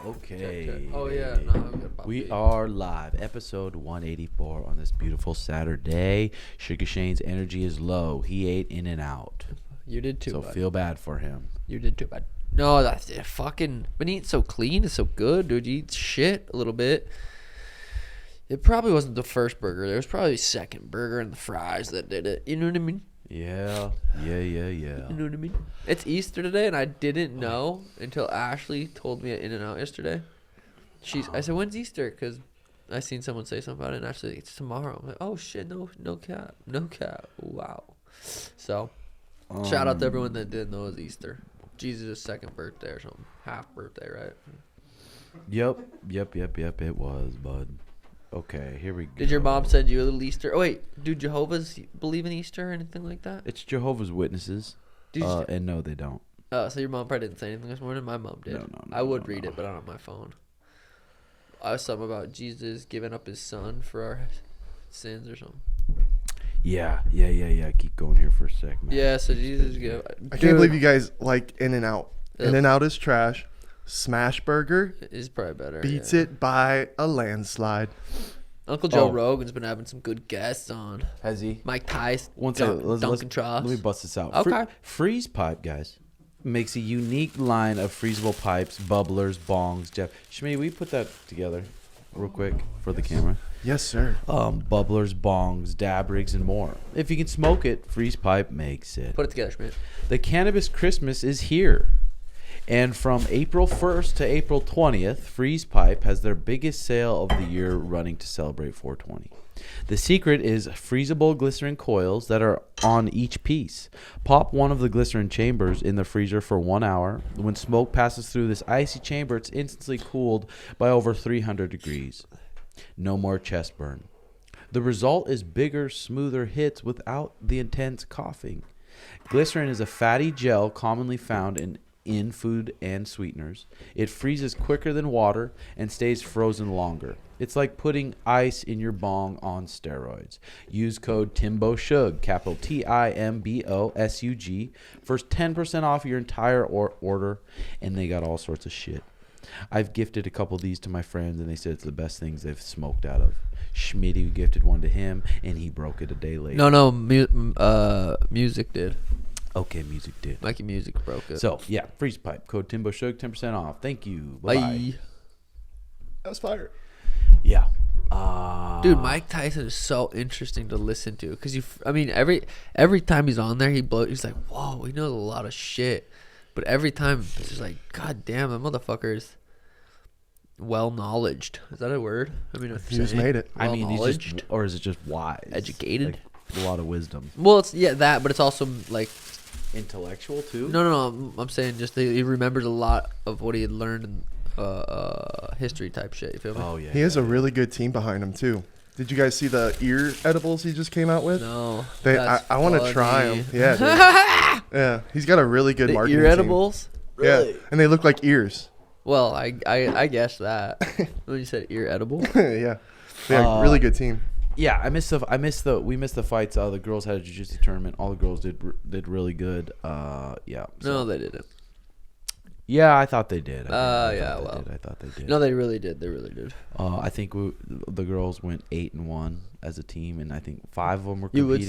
Okay. Check. Oh yeah, no, I'm good. We are live, episode 184 on this beautiful Saturday. Sugar Shane's energy is low. He ate in and out. You did too. So bud. feel bad for him. You did too, bud. No, that's it. Fucking been eating so clean. It's so good, dude. You eat shit a little bit. It probably wasn't the first burger. There was probably the second burger and the fries that did it. You know what I mean? Yeah. You know what I mean? It's Easter today, and I didn't know until Ashley told me at In-N-Out yesterday. I said, when's Easter? Because I seen someone say something about it, and Ashley said, it's tomorrow. I'm like, oh, shit, no cap. Wow. So, shout out to everyone that didn't know it was Easter. Jesus' second birthday or something. Half birthday, right? Yep, it was, bud. Okay, here we go. Did your mom send you a little Easter? Oh, wait. Do Jehovah's believe in Easter or anything like that? It's Jehovah's Witnesses. And no, they don't. Oh, so your mom probably didn't say anything this morning? My mom did. No, I would read it, but not on my phone. I was something about Jesus giving up his son for our sins or something. Yeah. Keep going here for a sec, man. Yeah, so Jesus gave... I can't believe you guys like In-N-Out. In-N-Out is trash. Smash Burger is probably better. beats it by a landslide. Uncle Joe Rogan's been having some good guests on. Has he? Mike Tice, Let's Duncan Tross. Let me bust this out. Okay. FreezePipe, guys, makes a unique line of freezable pipes, bubblers, bongs. Jeff, Schmitty, will you put that together real quick for the camera? Yes, sir. Bubblers, bongs, dab rigs, and more. If you can smoke it, FreezePipe makes it. Put it together, Schmidt. The Cannabis Christmas is here. And from April 1st to April 20th, FreezePipe has their biggest sale of the year running to celebrate 420. The secret is freezable glycerin coils that are on each piece. Pop one of the glycerin chambers in the freezer for 1 hour. When smoke passes through this icy chamber, it's instantly cooled by over 300 degrees. No more chest burn. The result is bigger, smoother hits without the intense coughing. Glycerin is a fatty gel commonly found in food and sweeteners. It freezes quicker than water and stays frozen longer. It's like putting ice in your bong on steroids. Use code TimboSug, capital TIMBOSUG, for 10% off your entire order, and they got all sorts of shit. I've gifted a couple of these to my friends, and they said it's the best things they've smoked out of. Schmitty gifted one to him, and he broke it a day later. No, music did. Okay, music did. Mikey Music broke it. So, yeah, FreezePipe. Code TimboShug, 10% off. Thank you. Bye-bye. That was fire. Yeah. Dude, Mike Tyson is so interesting to listen to. Because, every time he's on there, he's like, whoa, he knows a lot of shit. But every time, it's just like, God damn, that motherfucker is well-knowledged. Is that a word? He just made it. He's just, or is it just wise? Educated? Like, a lot of wisdom. Well, it's, that, but it's also, like... Intellectual too? No. I'm saying just he remembers a lot of what he had learned in history type shit. You feel me? Oh yeah. He has a really good team behind him too. Did you guys see the ear edibles he just came out with? No. I want to try them. Yeah. Dude. Yeah. He's got a really good marketing ear edibles. Team. Really? Yeah. And they look like ears. Well, I guessed that when you said ear edible. Yeah. Really good team. Yeah, we missed the fights. The girls had a jiu-jitsu tournament. All the girls did really good. Yeah. So. No, they didn't. Yeah, I thought they did. I thought they did. No, they really did. I think the girls went 8-1 as a team, and I think 5 of them were competing. You would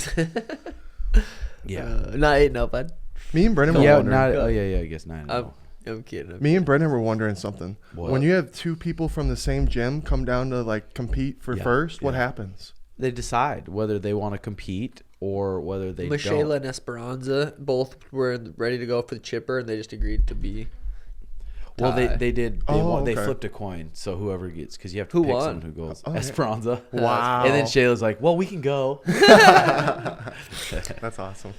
say that. Yeah. Not 8-0, bud. Me and Brendan were wondering. I guess 9-0. I'm kidding. Me and Brendan were wondering something. What? When you have 2 people from the same gym come down to like compete for first, what happens? They decide whether they want to compete or whether they Michela don't. and Esperanza both were ready to go for the chipper, and they just agreed to be. Well, they did. They okay. flipped a coin, so whoever gets, because you have to pick someone who goes. Esperanza. Wow. And then Shayla's like, "Well, we can go." That's awesome.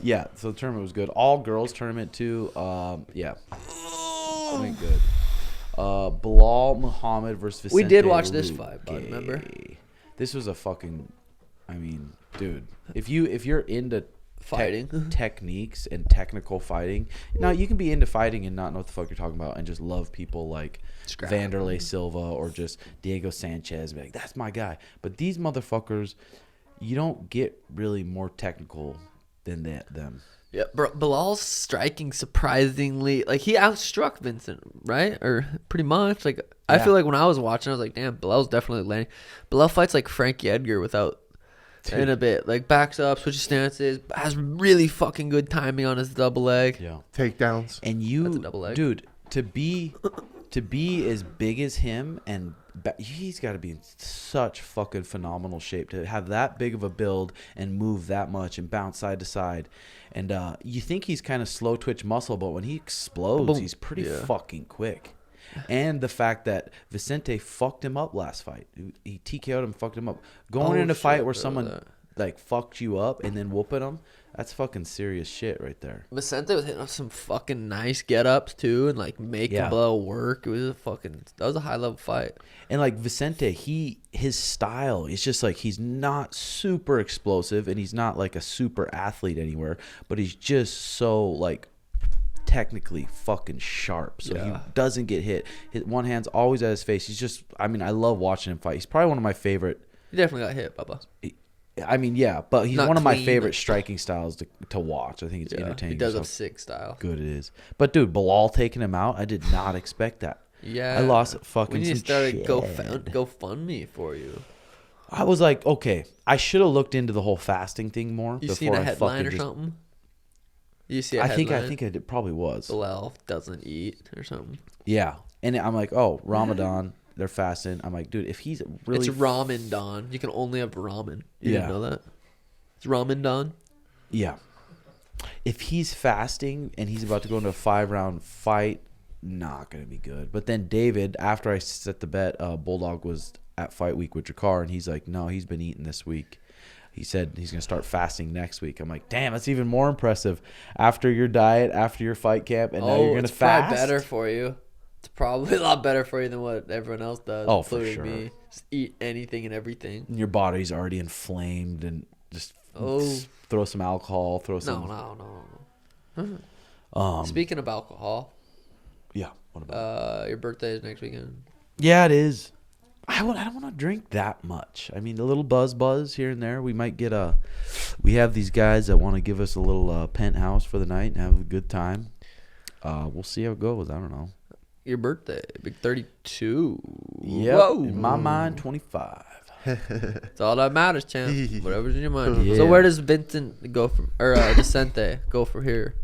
Yeah. So the tournament was good. All girls tournament too. Yeah. Went good. Belal Muhammad versus Vicente. We did watch this Luque. fight, bud, remember? This was a fucking. Dude, if you're into fighting techniques and technical fighting, now you can be into fighting and not know what the fuck you're talking about and just love people like Vanderlei Silva or just Diego Sanchez. Be like, that's my guy. But these motherfuckers, you don't get really more technical than them. Yeah, Bilal's striking surprisingly. Like, he outstruck Vincent, right? Or pretty much. Like, I feel like when I was watching, I was like, damn, Bilal's definitely landing. Bilal fights like Frankie Edgar without in a bit. Like, backs up, switches stances, has really fucking good timing on his double leg. Yeah. Takedowns. And you, That's a double leg. dude, to be as big as him, and he's got to be in such fucking phenomenal shape to have that big of a build and move that much and bounce side to side. And you think he's kind of slow twitch muscle, but when he explodes, he's pretty fucking quick. And the fact that Vicente fucked him up last fight. He TKO'd him, fucked him up. Going in a fight where someone like fucked you up and then whooping him, that's fucking serious shit right there. Vicente was hitting up some fucking nice get-ups, too, and, like, making Bilal work. It was that was a high-level fight. And, like, Vicente, his style is just, like, he's not super explosive, and he's not, like, a super athlete anywhere, but he's just so, like, technically fucking sharp. So he doesn't get hit. His one hand's always at his face. He's just, I mean, I love watching him fight. He's probably one of my favorite. He definitely got hit, Bubba. I mean, yeah, but he's Not one of my clean. favorite striking styles to watch. I think it's entertaining. He does Just a how sick style. good it is. But dude, Belal taking him out, I did not expect that. Yeah, I lost fucking. We need to some start a shit. GoFundMe for you. I was like, okay, I should have looked into the whole fasting thing more. You before seen a I headline or fucking something? You see a I headline? think it probably was. Bilal doesn't eat or something. Yeah, and I'm like, oh, Ramadan, they're fasting. I'm like, dude, if he's really It's ramen don. You can only have ramen. You didn't know that? It's ramen don. Yeah. If he's fasting and he's about to go into a 5-round fight, not going to be good. But then David, after I set the bet, Bulldog was at fight week with Drakkar, and he's like, no, he's been eating this week. He said he's going to start fasting next week. I'm like, damn, that's even more impressive. After your diet, after your fight camp, and now you're going to fast? It's probably better for you. It's probably a lot better for you than what everyone else does. Oh, for including sure. Me. Just eat anything and everything. Your body's already inflamed, and just throw some alcohol, throw some... No. Speaking of alcohol. Yeah, what about your birthday is next weekend. Yeah, it is. I don't want to drink that much. I mean, a little buzz here and there. We might get we have these guys that want to give us a little penthouse for the night and have a good time. We'll see how it goes. I don't know. Your birthday, big 32. Yeah, in my mind, 25. It's all that matters, champ. Whatever's in your mind. Yeah. So where does Vincent go from, or Vicente go from here?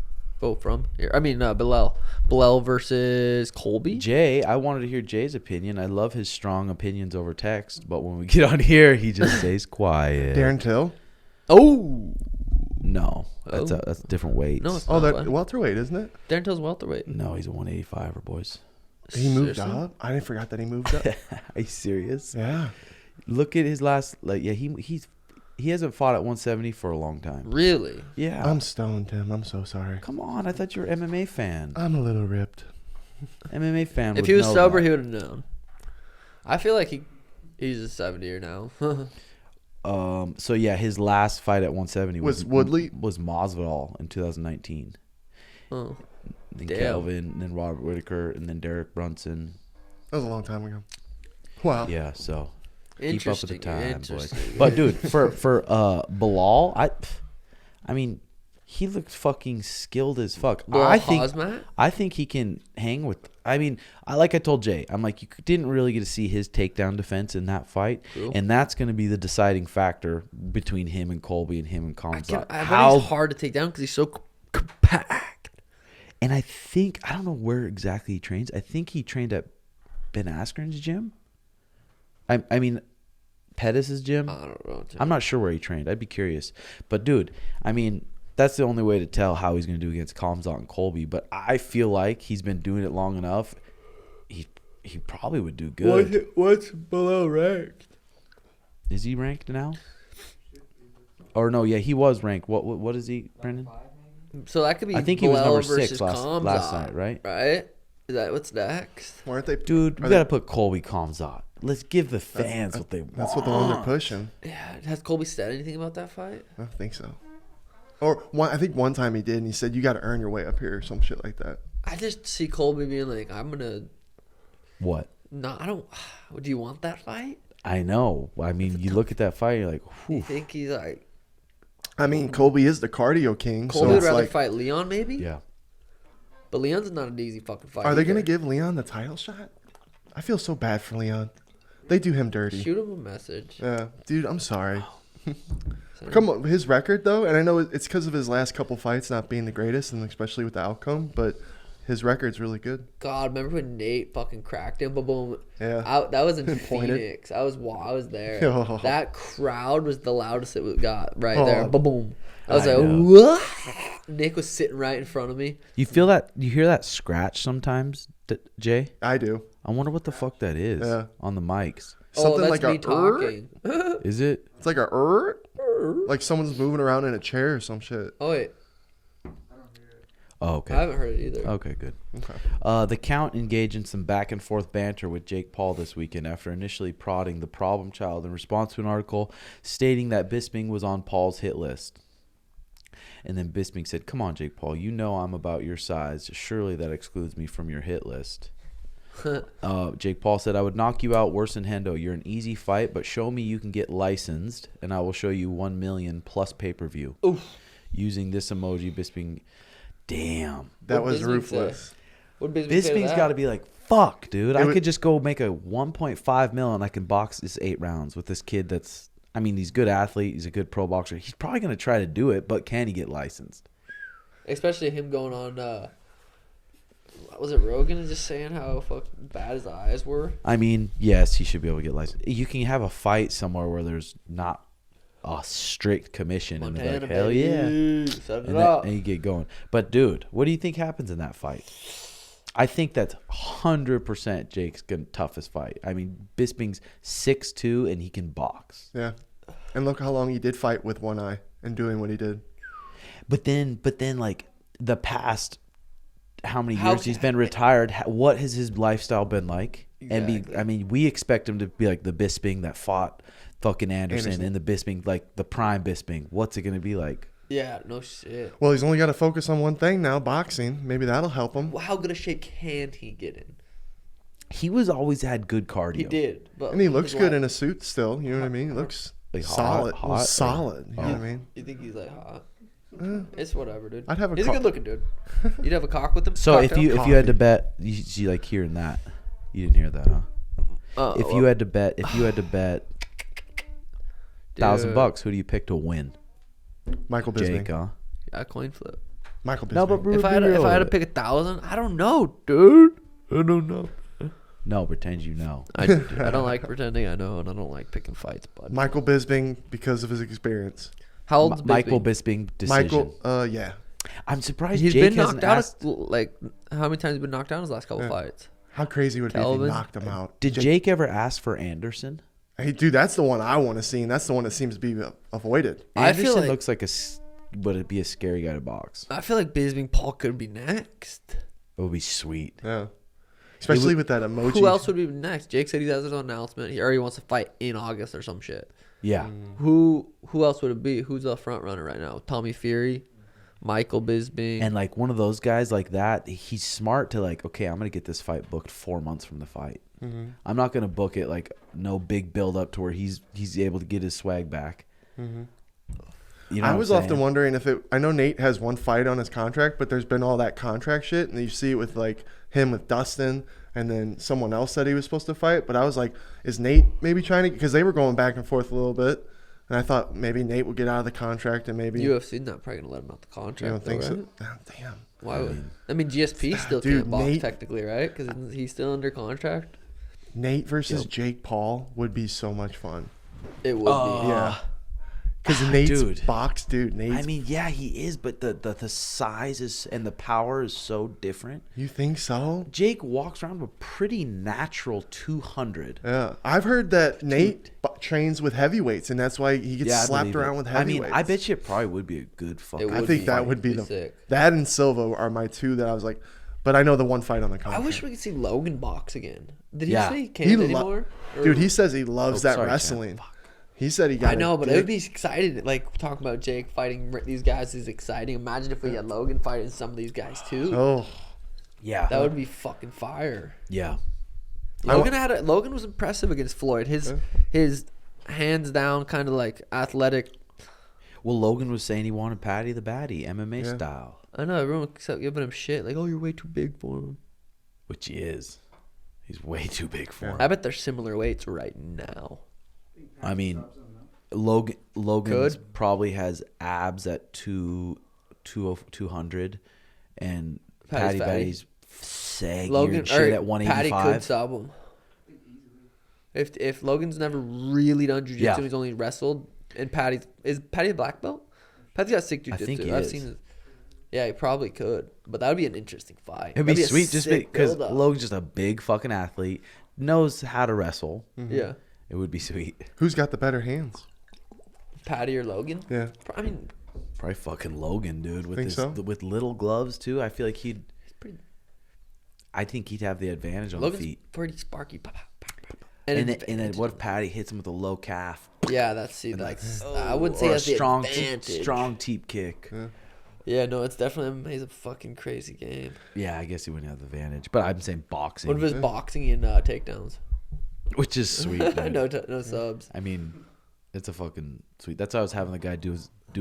I mean, Belal versus Colby. Jay, I wanted to hear Jay's opinion. I love his strong opinions over text, but when we get on here, he just stays quiet. Darren Till? Oh. No, that's a different weight. No, it's Oh, not. that welterweight, isn't it? Darren Till's welterweight. No, he's a 185er, boys. He moved Seriously? up? I didn't forgot that he moved up. Are you serious? Yeah. Look at his last, he hasn't fought at 170 for a long time. Really? Yeah. I'm stoned, Tim. I'm so sorry. Come on, I thought you were an MMA fan. I'm a little ripped. MMA fan. If would he was know sober, that. he would have known. I feel like he's a 70er now. So yeah, his last fight at 170 Was Woodley? Was Masvidal in 2019. Oh. Then Damn. Kelvin, then Robert Whitaker, and then Derek Brunson. That was a long time ago. Wow. Yeah, so keep up with the Interesting. time, boys. Interesting. But dude, for Belal, I mean, he looked fucking skilled as fuck. I think he can hang with. I mean, like I told Jay, I'm like, you didn't really get to see his takedown defense in that fight, True. and that's going to be the deciding factor between him and Colby and him and Kamzat. I bet he's hard to take down because he's so compact. And I don't know where exactly he trains. I think he trained at Ben Askren's gym. I mean, Pettis' gym. I don't know. I'm not sure where he trained. I'd be curious. But dude, I mean, that's the only way to tell how he's going to do against Kamzat and Colby. But I feel like he's been doing it long enough. He probably would do good. What's below ranked? Is he ranked now? Or no, yeah, he was ranked. What is he, Brendan? So that could be. I think he was Belal number versus 6 last Kamzat, night, right? Right? Is that what's next? Weren't they? Dude, we got to put Colby Kamzat. Let's give the fans what they want. That's what the one they're pushing. Yeah. Has Colby said anything about that fight? I don't think so. Or I think one time he did, and he said, you got to earn your way up here or some shit like that. I just see Colby being like, I'm gonna. What? No, I don't. Do you want that fight? I know. I mean, you look at that fight, you're like, Do you whew. think he's like? I mean, Colby is the cardio king. Colby so would it's rather like, fight Leon, maybe. Yeah. But Leon's not an easy fucking fight. are they going to either. give Leon the title shot? I feel so bad for Leon. They do him dirty. Shoot him a message. Yeah, dude, I'm sorry. So- Come on, his record though, and I know it's because of his last couple fights not being the greatest, and especially with the outcome, but his record's really good. God, remember when Nate fucking cracked him? Boom. Yeah. That was in Pointed. Phoenix. I was there. Oh. That crowd was the loudest it got right Oh. there. Boom. I was I like, know. what? Nick was sitting right in front of me. You feel that? You hear that scratch sometimes, Jay? I do. I wonder what the fuck that is Yeah. on the mics. Something that's like me a talking. Is it? It's like a like someone's moving around in a chair or some shit. Oh wait, Oh, I okay. haven't heard it either. Okay, good. Okay. The Count engaged in some back and forth banter with Jake Paul this weekend after initially prodding the problem child in response to an article stating that Bisping was on Paul's hit list. And then Bisping said, "Come on, Jake Paul, you know I'm about your size. Surely that excludes me from your hit list." Jake Paul said, "I would knock you out worse than Hendo. You're an easy fight, but show me you can get licensed, and I will show you 1 million plus pay-per-view." Oof. Using this emoji, Bisping, damn. That What was Bisping say? ruthless. What Bisping say to Bisping's that? got to be like, fuck, dude. I would- could just go make a 1.5 mil and I can box this 8 rounds with this kid that's, I mean, he's a good athlete. He's a good pro boxer. He's probably going to try to do it, but can he get licensed? Especially him going on. Was it Rogan and just saying how fucking bad his eyes were? I mean, yes, he should be able to get licensed. You can have a fight somewhere where there's not a strict commission and be like, Montana, hell yeah. baby. Set it And, up. and you get going. But, dude, what do you think happens in that fight? I think that's 100% Jake's toughest fight. I mean, Bisping's 6'2", and he can box. Yeah. And look how long he did fight with one eye and doing what he did. But then, like, the past, how many How years he's been retired, what has his lifestyle been like? Exactly. I mean, we expect him to be like the Bisping that fought fucking Anderson. And the Bisping, like the prime Bisping. What's it going to be like? Yeah, no shit. Well, he's only got to focus on one thing now, boxing. Maybe that'll help him. Well, how good a shape can he get in? He was always had good cardio. He did. But And he looks good in a. a suit still. You know what I mean? He looks Like solid. hot, solid. You know what I mean? You think he's like hot? It's whatever, dude. I'd have a He's a co- good looking dude. You'd have a cock with him. So if Cocktail? you had to bet, you like hearing that, you didn't hear that, huh? If you had to bet, $1,000, who do you pick to win? Michael Bisping. Jake, huh? a coin flip. Michael Bisping. No, but If I had to pick 1,000, I don't know, dude. I don't know. No, pretend you know. I don't like pretending I know, and I don't like picking fights, bud. Michael Bisping because of his experience. How old is Michael Bisping? Bisping decision. Yeah. I'm surprised He's Jake been hasn't knocked out. asked. Like, how many times has he been knocked down in his last couple Yeah. fights? How crazy would it be if Calvin? he knocked him out? Did Jake ever ask for Anderson? Hey, dude, that's the one I want to see, and that's the one that seems to be avoided. I feel Anderson like- looks like would it be a scary guy to box? I feel like Bisping Paul could be next. It would be sweet. Yeah. Especially with that emoji. Who else would be next? Jake said he has his own announcement. He already wants to fight in August or some shit. Yeah. Who else would it be? Who's the front runner right now? Tommy Fury, Michael Bisping. And like one of those guys like that, he's smart to like, okay, I'm gonna get this fight booked 4 months from the fight. Mm-hmm. I'm not gonna book it like no big build up to where he's able to get his swag back. Mm-hmm. You know I what was I'm often saying? wondering if it. I know Nate has one fight on his contract, but there's been all that contract shit, and you see it with like him with Dustin, and then someone else that he was supposed to fight. But I was like, is Nate maybe trying to? Because they were going back and forth a little bit, and I thought maybe Nate would get out of the contract, and maybe UFC not probably gonna let him out the contract. you don't think though, so? right? Oh, damn. Why would? I mean, GSP still Dude, can't box Nate- technically, right? Because he's still under contract. Nate versus Jake Paul would be so much fun. It would be. Yeah. Because Nate's dude. box, dude. Nate's. I mean, yeah, he is, but the size is and the power is so different. You think so? Jake walks around with a pretty natural 200. Yeah. I've heard that Nate trains with heavyweights, and that's why he gets Yeah, I slapped believe around it. with I mean, heavyweights. I bet you it probably would be a good fucking. It I would think be- that would be be the sick. that and Silva are my two that I was like, but I know the one fight on the I contract. wish we could see Logan box again. Did he Yeah. say he can't anymore? Or- Dude, he says he loves Oh, that sorry, Chad. wrestling. He said he got. I know, but it it would be exciting. Like talking about Jake fighting these guys is exciting. Imagine if we had Logan fighting some of these guys too. Oh, Yeah. That would be fucking fire. Yeah. Logan was impressive against Floyd. His hands down kind of like athletic. Well, Logan was saying he wanted Paddy the Baddy, MMA Yeah. style. I know everyone kept giving him shit like, "Oh, you're way too big for him." Which he is. He's way too big for him. I bet they're similar weights right now. I mean, Logan probably has abs at 200, and Paddy's Baddy's saggy Logan and shit at Paddy 185. could sub him. If Logan's never really done jiu-jitsu, Yeah. he's only wrestled, and is Paddy a black belt? Paddy's got sick jiu-jitsu. I think he I've is. seen it. Yeah, he probably could, but that would be an interesting fight. It'd be That'd a sweet just sick because build-up. Logan's just a big fucking athlete, knows how to wrestle. Yeah, It would be sweet. Who's got the better hands? Paddy or Logan? Yeah. I mean, Probably fucking Logan, dude, with Think his so? with little gloves too. I feel like he's pretty. I think he'd have the advantage on Logan's the feet. pretty sparky. Pa, pa, pa, pa, pa. And then what if Paddy hits him with a low calf? Yeah, that's I wouldn't say Or a that's the strong advantage. strong teep kick. Yeah, no, it's definitely he's a fucking crazy game. Yeah, I guess he wouldn't have the advantage. But I'm saying boxing, What if it's boxing and takedowns? which is sweet. Dude. no subs. I mean, it's a fucking sweet. That's what I was having the guy do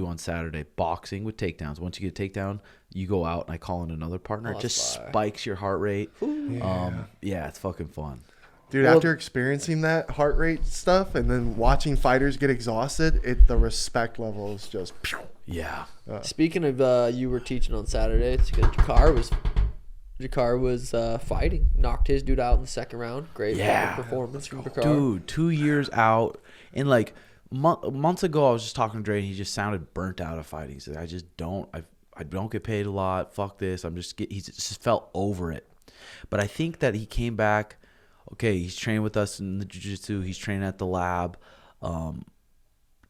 on Saturday. Boxing with takedowns. Once you get a takedown, you go out and I call in another partner. Oh, It just fire. spikes your heart rate. Yeah, it's fucking fun. Dude, Well- after experiencing that heart rate stuff and then watching fighters get exhausted, the respect level is just. Yeah. Speaking of, you were teaching on Saturday. Drakkar was fighting, knocked his dude out in the second round. Great fucking performance from Drakkar. Dude, 2 years out. And like months ago, I was just talking to Dre and he just sounded burnt out of fighting. He said, I don't get paid a lot. Fuck this. He just felt over it. But I think that he came back. Okay, he's training with us in the jiu-jitsu. He's training at the lab,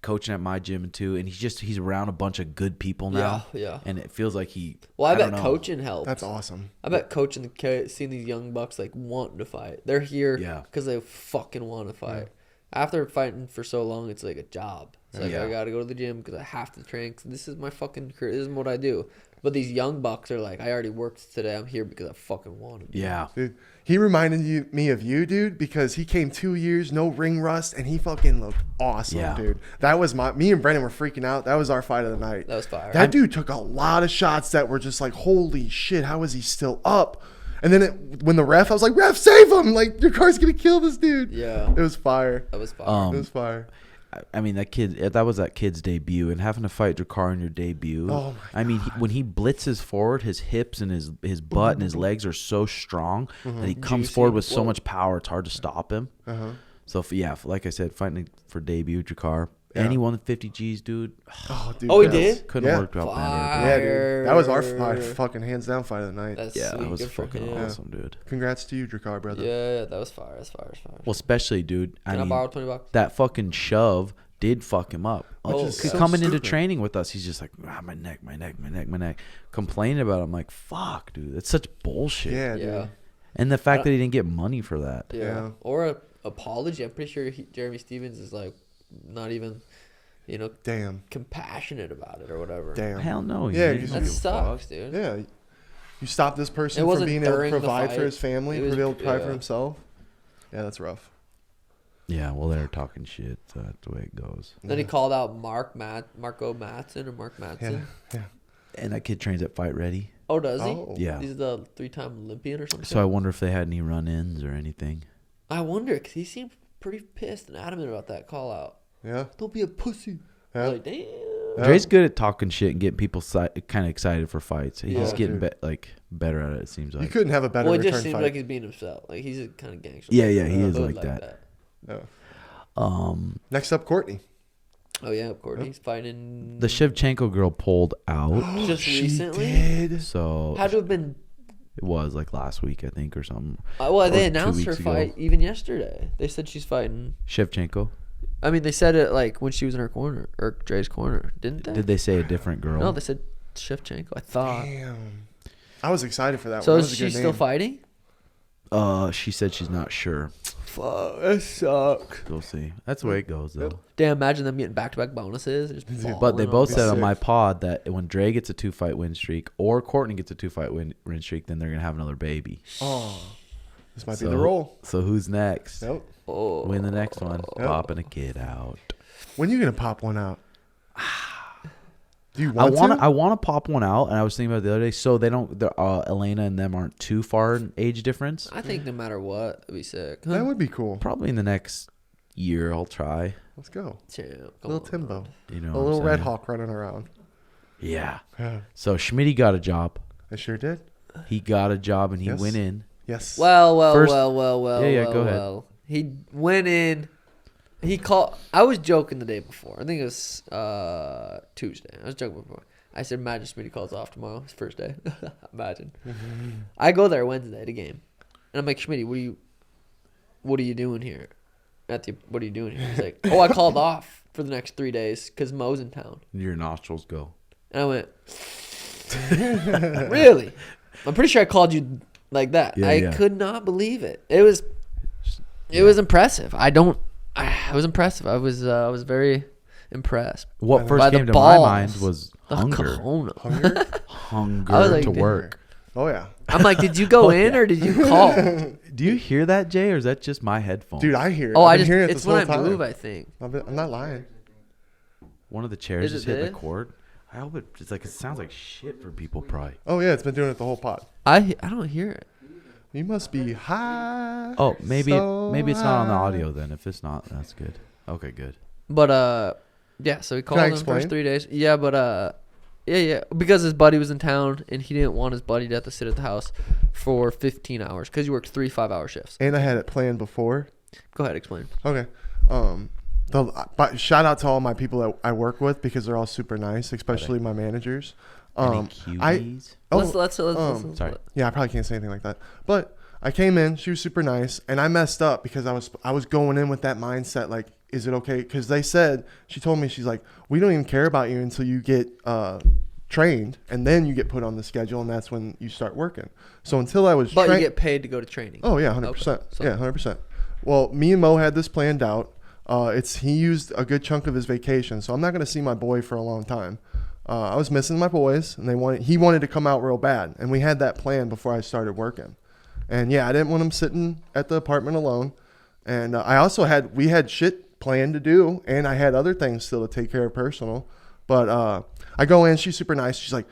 coaching at my gym too. And he's around a bunch of good people now. Yeah. And it feels like I bet don't know. coaching helps. That's awesome. I bet coaching seeing these young bucks like wanting to fight. They're here because they fucking want to fight. After fighting for so long, it's like a job. It's like I gotta go to the gym because I have to train. 'Cause this is my fucking career. This is what I do. But these young bucks are like, I already worked today. I'm here because I fucking wanted to. Yeah. Dude, he reminded me of you, dude, because he came 2 years, no ring rust, and he fucking looked awesome, Yeah. dude. That was me and Brendan were freaking out. That was our fight of the night. That was fire. That dude took a lot of shots that were just like, holy shit, how is he still up? And then when the ref, I was like, ref, save him! Like, your car's gonna kill this dude. Yeah. It was fire. That was fire. It was fire. I mean, that was that kid's debut, and having to fight Drakkar in your debut. Oh my I mean, when he blitzes forward, his hips and his butt and his legs are so strong that he comes Juicy. forward with so Whoa. much power. It's hard to stop him. So like I said, fighting for debut Drakkar, and he won the 50 G's, dude. Oh, dude. Oh, he that did? was- Couldn't yeah. work out better. Yeah, dude. That was our Fire. fucking hands down fight of the night. That's Yeah, sweet. that was Good for fucking him. awesome, dude. Congrats to you, Drakkar, brother. Yeah, that was fire. That's fire. That's fire. Well, especially, dude. Can I mean, borrow $20? that fucking shove did fuck him up. Oh, Like, so coming into stupid. training with us, he's just like, my neck, complaining about it. I'm like, fuck, dude, that's such bullshit. Yeah, Yeah. dude. And the fact that he didn't get money for that. Yeah. Yeah. Or a apology. I'm pretty sure Jeremy Stevens is like not even, Damn. compassionate about it or whatever. Damn. Hell no. Yeah, he because didn't That give a fuck. sucks, dude. Yeah. You stop this It person from wasn't being able to during the provide for fight. his family, It to was- be able to provide for yeah. himself. Yeah, that's rough. Yeah, well, they're talking shit. So that's the way it goes. Then he called out Marco Matson or Mark Matson. Yeah. And that kid trains at Fight Ready. Oh, does he? Oh. Yeah. He's the 3-time Olympian or something. So I wonder if they had any run-ins or anything. I wonder because he seemed pretty pissed and adamant about that call out. Yeah. Don't be a pussy. Yeah. Like, damn. Yeah. Dre's good at talking shit and getting people kind of excited for fights. He's Yeah, getting dude. better at it, it seems You like. couldn't have a better Well, it return just seems fight. like he's being himself. Like he's a kind of gangster. Yeah, yeah, he is Hood like that. Yeah. Um, Next up, Courtney. Oh yeah, Courtney's fighting. the Shevchenko girl pulled out. just recently. Did. So Had to have been. it was like last week, I think, or something. Well, they Or 2 announced her weeks ago. fight even yesterday. They said she's fighting. Shevchenko. I mean, they said it like when she was in her corner or Dre's corner, didn't they? Did they say a different girl? No, they said Shevchenko. I thought. Damn. I was excited for that So one. That is was a she good still name. fighting? She said she's not sure. Fuck, that sucks. We'll see. That's the way it goes, though. Damn, imagine them getting back-to-back bonuses. and just But they balling both on said it. on my sick. pod that when Dre gets a 2-fight win streak or Courtney gets a 2-fight win streak, then they're gonna have another baby. Oh. This might be So- the role. So who's next? Yep. Oh. Win the next one. Yep. Popping a kid out. When you going to pop one out? Do you want to? I want to pop one out, and I was thinking about it the other day. So they don't. Elena and them aren't too far in age difference. I think no matter what, it'd be sick. Huh? That would be cool. Probably in the next year, I'll try. Let's go. Chill, Little Timbo. You know, A little RedHawk running around. Yeah. Yeah. So Schmitty got a job. I sure did. He got a job, and he Yes. went in. Yes. Well. Yeah, go ahead. He went in. He called. I was joking the day before. I think it was Tuesday. I was joking before. I said, imagine Schmitty calls off tomorrow. His first day. Imagine. I go there Wednesday to game, and I'm like, Schmitty, what are you doing here? What are you doing here? He's like, oh, I called off for the next 3 days because Mo's in town. Your nostrils go. And I went, really? I'm pretty sure I called you like that. Yeah, I yeah. could not believe it. It was impressive. It was impressive. I was very impressed. What By first the came to balls. my mind was The hunger. cojones. Hunger? Hunger I was like, to dude. work. Oh, yeah. I'm like, did you go in or did you call? Do you hear that, Jay, or is that just my headphones? Dude, I hear it. Oh, I've I been just hearing it it's this when I whole time. move, I think. I'm not lying. One of the chairs Is just it hit the this? cord. I hope it's like it sounds like shit for people probably. Oh, yeah. It's been doing it the whole pod. I don't hear it. You must be high. Oh, maybe so maybe it's not on the high. audio then. If it's not, that's good. Okay, good. But yeah, so he called I him the explain? first 3 days. Yeah, but yeah, because his buddy was in town and he didn't want his buddy to have to sit at the house for 15 hours because he worked 3 5-hour shifts. And I had it planned before. Go ahead, explain. Okay. But shout out to all my people that I work with because they're all super nice, especially my managers. Any I cuties? Let's sorry. yeah, I probably can't say anything like that. But I came in, she was super nice, and I messed up because I was going in with that mindset like, is it okay? Because she told me, she's like, we don't even care about you until you get trained, and then you get put on the schedule, and that's when you start working. So until I was But you get paid to go to training. Oh yeah, 100%. Okay, so- Yeah, 100%. Well, me and Mo had this planned out. He used a good chunk of his vacation, so I'm not gonna see my boy for a long time. I was missing my boys, and he wanted to come out real bad, and we had that plan before I started working. And yeah, I didn't want him sitting at the apartment alone. And we had shit planned to do, and I had other things still to take care of personal. But I go in, she's super nice. She's like,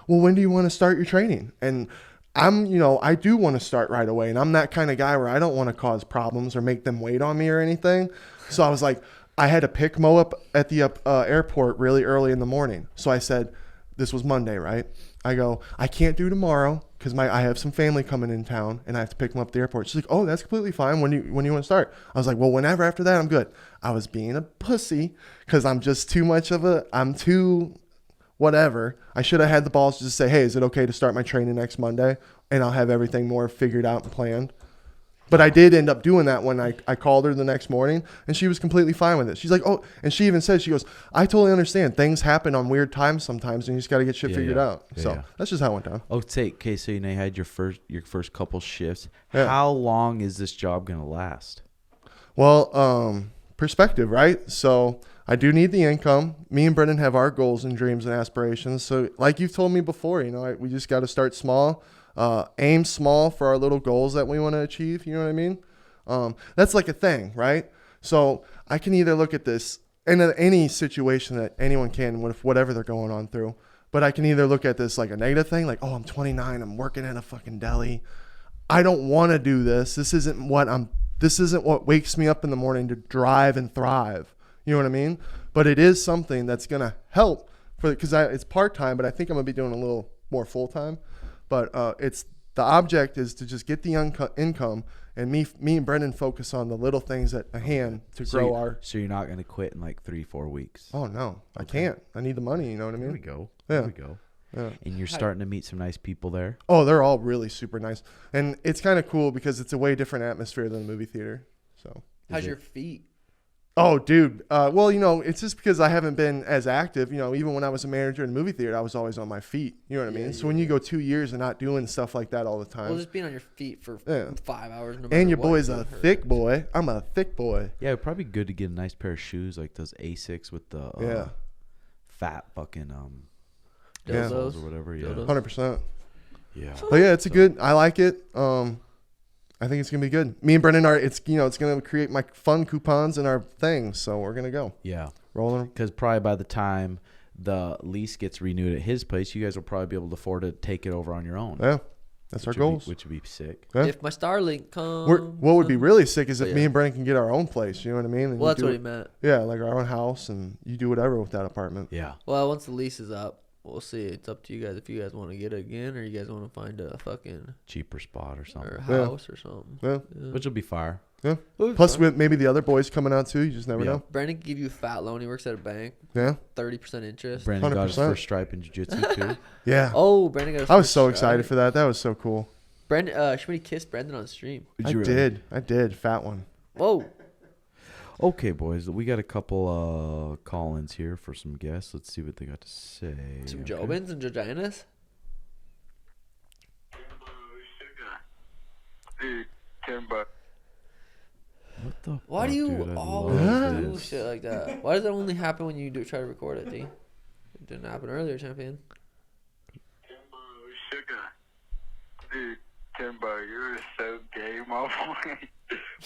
well, when do you want to start your training? And I do want to start right away. And I'm that kind of guy where I don't want to cause problems or make them wait on me or anything. So I was like, I had to pick Mo up at the airport really early in the morning. So I said, this was Monday, right? I go, I can't do tomorrow because I have some family coming in town and I have to pick them up at the airport. She's like, oh, that's completely fine. When do you want to start? I was like, well, whenever after that, I'm good. I was being a pussy because I'm just I'm too whatever. I should have had the balls to just say, hey, is it okay to start my training next Monday? And I'll have everything more figured out and planned. But I did end up doing that when I called her the next morning, and she was completely fine with it. She's like, oh, and she even said, she goes, I totally understand. Things happen on weird times sometimes, and you just got to get shit figured out. Yeah, so yeah. that's just how it went down. Oh, so you had your first couple shifts. Yeah. How long is this job gonna last? Well, perspective, right? So I do need the income. Me and Brendan have our goals and dreams and aspirations. So like you've told me before, we just got to start small. Aim small for our little goals that we want to achieve. You know what I mean? That's like a thing, right? So I can either look at this in any situation that anyone can with whatever they're going on through, but I can either look at this like a negative thing, like, oh, I'm 29, I'm working in a fucking deli. I don't want to do this. This isn't what wakes me up in the morning to drive and thrive. You know what I mean? But it is something that's going to help because it's part-time, but I think I'm going to be doing a little more full-time. But the object is to just get the income, and me and Brendan focus on the little things at hand to grow our. So you're not gonna quit in like 3-4 weeks. Oh no, I can't. I need the money. You know what I mean? There we go. Yeah. There we go. Yeah. And you're starting to meet some nice people there. Oh, they're all really super nice, and it's kind of cool because it's a way different atmosphere than the movie theater. So. How's your feet? Oh, dude. Well, it's just because I haven't been as active. Even when I was a manager in the movie theater, I was always on my feet. You know what I mean? So when you go 2 years and not doing stuff like that all the time. Well, just being on your feet for 5 hours. No matter And your what, boy's it a hurt. thick boy. I'm a thick boy. Yeah, it'd probably be good to get a nice pair of shoes like those Asics with the fat fucking Dildos. soles or whatever. Yeah, Dildos. 100%. yeah. But yeah, it's a good. I like it. I think it's gonna be good. Me and Brendan it's gonna create my fun coupons and our things. So we're gonna go Yeah. rolling. Because probably by the time the lease gets renewed at his place, you guys will probably be able to afford to take it over on your own. Yeah, that's our goals. Which would be sick. Yeah. If my Starlink comes. What would be really sick is if me and Brendan can get our own place. You know what I mean? And Well, that's what he meant. Yeah, like our own house, and you do whatever with that apartment. Yeah. Well, once the lease is up, we'll see. It's up to you guys if you guys want to get it again or you guys want to find a fucking Cheaper spot or something. or house or something. Yeah. Which will be fire. Yeah. It'll be Plus, fun. with maybe the other boys coming out too. You just never know. Brandon can give you a fat loan. He works at a bank. Yeah. 30% interest. Brandon got his 100%. first stripe in jiu-jitsu too. Yeah. Oh, Brandon got his I was first so stripe. excited for that. That was so cool. Brandon, Schmitty kissed Brandon on stream. I did. Fat one. Whoa. Okay, boys, we got a couple call-ins here for some guests. Let's see what they got to say. Some Okay. Jobins and Joginas. Dude, Timbo. What the Why fuck, do you dude? I always love do this. shit like that? Why does it only happen when you try to record it, D? It didn't happen earlier, champion. Timbo Sugar. Dude, Timbo, you're so gay, my boy.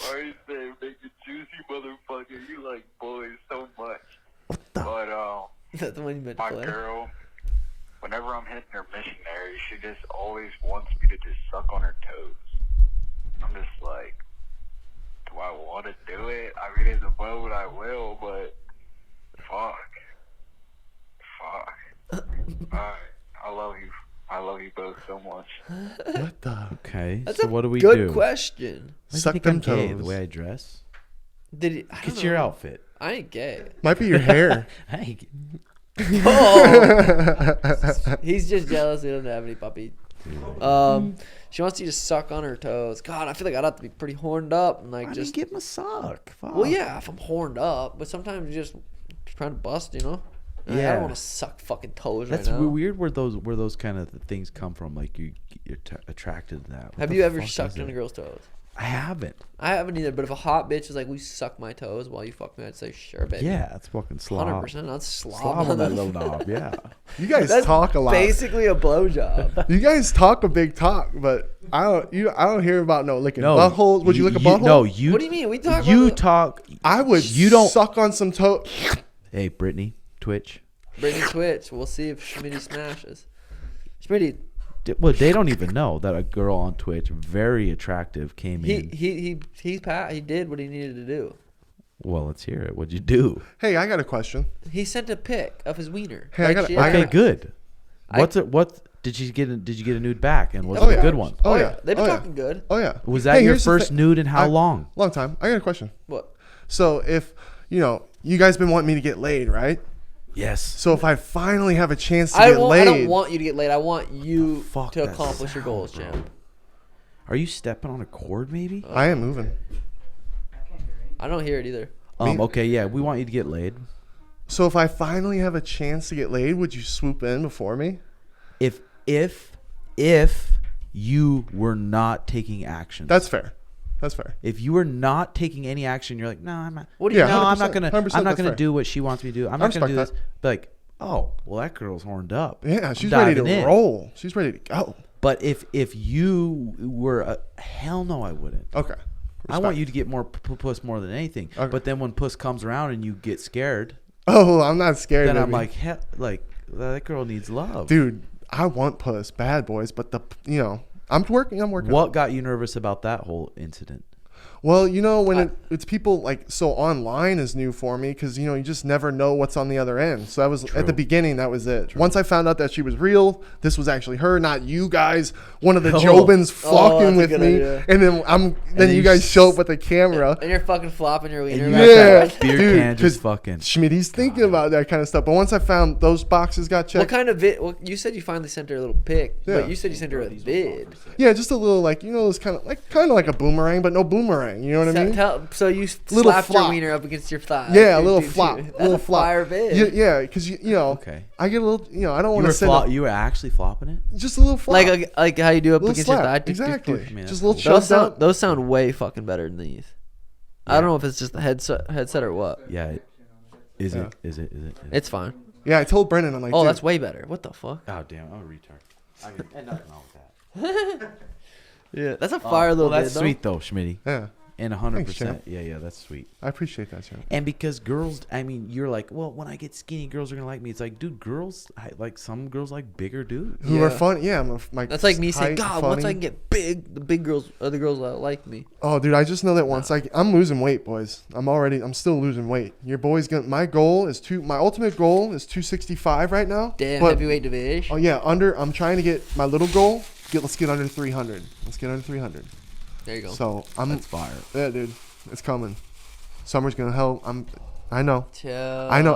Why are you saying make a juicy motherfucker? You like boys so much. But, Is that the one you meant to my play? girl, whenever I'm hitting her missionary, she just always wants me to just suck on her toes. I'm just like, do I want to do it? I mean, in the moment I will, but fuck. Alright, I love you. I love you both so much. What the? Okay, That's so a what do we good do? question. Why do you Suck think them I'm gay? The toes. way I dress? Did he? I don't It's your know. outfit. I ain't gay. Might be your hair. Hey, Oh, he's just jealous he doesn't have any puppy. She wants you to suck on her toes. God, I feel like I'd have to be pretty horned up and like I just. just give him a suck. Fuck. Well, yeah, if I'm horned up, but sometimes you're just trying to bust, you know. And I Yeah. don't want to suck fucking toes That's right now. weird where those kind of things come from. Like you're attracted to that. What Have the you ever fuck sucked is on a it? girl's toes? I haven't. I haven't either. But if a hot bitch is like, "We suck my toes while you fuck me," I'd say, "Sure, baby." Yeah, it's fucking slob. 100%. I'd slob Slob on that them. little knob. Yeah. You guys That's talk a lot. Basically a blowjob. You guys talk a big talk, but I don't hear about no licking No. buttholes. Would you lick a butthole? No, you. What do you mean? We talk You about talk. I would. You don't. suck on some toe. Hey, Brittany, Twitch. Britney Twitch. We'll see if Schmitty smashes. Schmitty, Well, they don't even know that a girl on Twitch, very attractive, came in. he did what he needed to do. Well, let's hear it. What'd you do? Hey, I got a question. He sent a pic of his wiener. Hey, I got- she I had. Okay, good. I- What did you get? Did you get a nude back? And was Oh, it yeah. a good one? Oh yeah. They've been Oh, yeah. talking good. Oh yeah. Was that Hey, your here's the first thing. nude in how long? Long time. I got a question. What? So if you guys been wanting me to get laid, right? Yes. So if I finally have a chance to I get don't laid, want you to get laid. I want you Fuck, to that accomplish your sound, goals, bro. champ. Are you stepping on a cord, maybe? I am moving. I don't hear it either. Okay, yeah, we want you to get laid. So if I finally have a chance to get laid, would you swoop in before me? If you were not taking action. That's fair. That's fair. If you were not taking any action, you're like, no, I'm not. What do you Yeah, mean? No, I'm not 100%, gonna. 100%, I'm not that's gonna fair. do what she wants me to do. I'm not gonna do respect this. Be like, oh, well, that girl's horned up. Yeah, I'm she's ready to diving in. roll. She's ready to go. But if you were hell no, I wouldn't. Okay. I want you to get more puss more than anything. Okay. But then when puss comes around and you get scared, Oh, I'm not scared. then I'm baby. like, hell, like that girl needs love. dude, I want puss, bad boys, but I'm working. I'm working. What got you nervous about that whole incident? Well, when it's people like so online is new for me because you just never know what's on the other end. So that was at the beginning. That was it. Once I found out that she was real, this was actually her, not you guys. One of the Jobins fucking that's a with good me, idea. and then you guys show up with the camera. And you're fucking flopping your wiener. And you back got Yeah, that beer dude, can just 'cause fucking. Schmitty's thinking about that kind of stuff. But once I found those boxes got What checked, kind of vid? You said you finally sent her a little pic, Yeah. but you said you sent her a vid. yeah, just a little like those kind of like a boomerang, but no boomerang. You know what I mean? So you Little slapped your flop. wiener up against your thigh. Yeah, a Dude, little dude, flop, dude. That's little a flop. fire vid. Yeah, because Okay. I get a little, I don't You want were to send you were actually flopping it. just a little flop, Like how you do up little against your slap. thigh. Tick, tick, Exactly, tick. I mean, just that's a little cool. shove Those sound down. those sound way fucking better than these. I don't know if it's just the headset or what. Yeah. Is Yeah. it? Is it? It's fine. Yeah, I told Brendan, I'm like, Oh, dude, that's way better. What the fuck? Oh damn! I'm a retard. I can, and nothing wrong with that. Yeah, that's a fire little Well, that's vid, though. sweet though, Schmitty. yeah. And 100%. Yeah, that's sweet. I appreciate that, champ. And because girls, I mean, you're like, well, when I get skinny, girls are gonna like me. It's like, dude, some girls like bigger dudes. Who are fun? Yeah, that's like me saying, height, God, funny. once I can get big, the big girls are the girls that like me. Oh, dude, I just know that once I'm losing weight, boys. I'm still losing weight. Your boy's gonna. My ultimate goal is 265 right now. Damn, heavyweight division. Oh yeah, I'm trying to get my little goal. Let's get under 300. Let's get under 300. There you go. So That's fire. Yeah, dude, it's coming. Summer's gonna help. I know.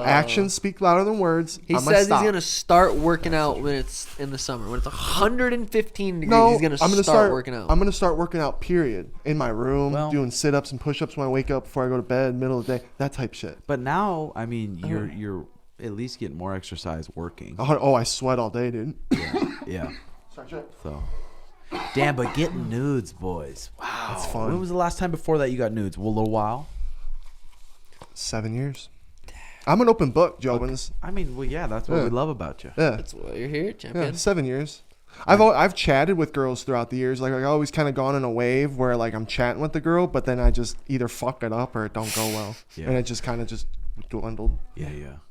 Actions speak louder than words. He says he's gonna start working out when it's in the summer. When it's 115 degrees, he's gonna start working out. I'm gonna start working out. Period. In my room, doing sit-ups and push-ups when I wake up before I go to bed, middle of the day, that type shit. But now, I mean, you're at least getting more exercise working. Oh, I sweat all day, dude. Yeah. So. Damn, but getting nudes, boys. Wow. That's fun. When was the last time before that you got nudes? Well, a little while. 7 years. I'm an open book, Jobins. I mean, well, yeah, that's what we love about you. Yeah. That's why you're here, champion. Yeah, 7 years. I've chatted with girls throughout the years. Like, I always kind of gone in a wave where, like, I'm chatting with the girl, but then I just either fuck it up or it don't go well. Yeah. And it just kind of just dwindled. Yeah.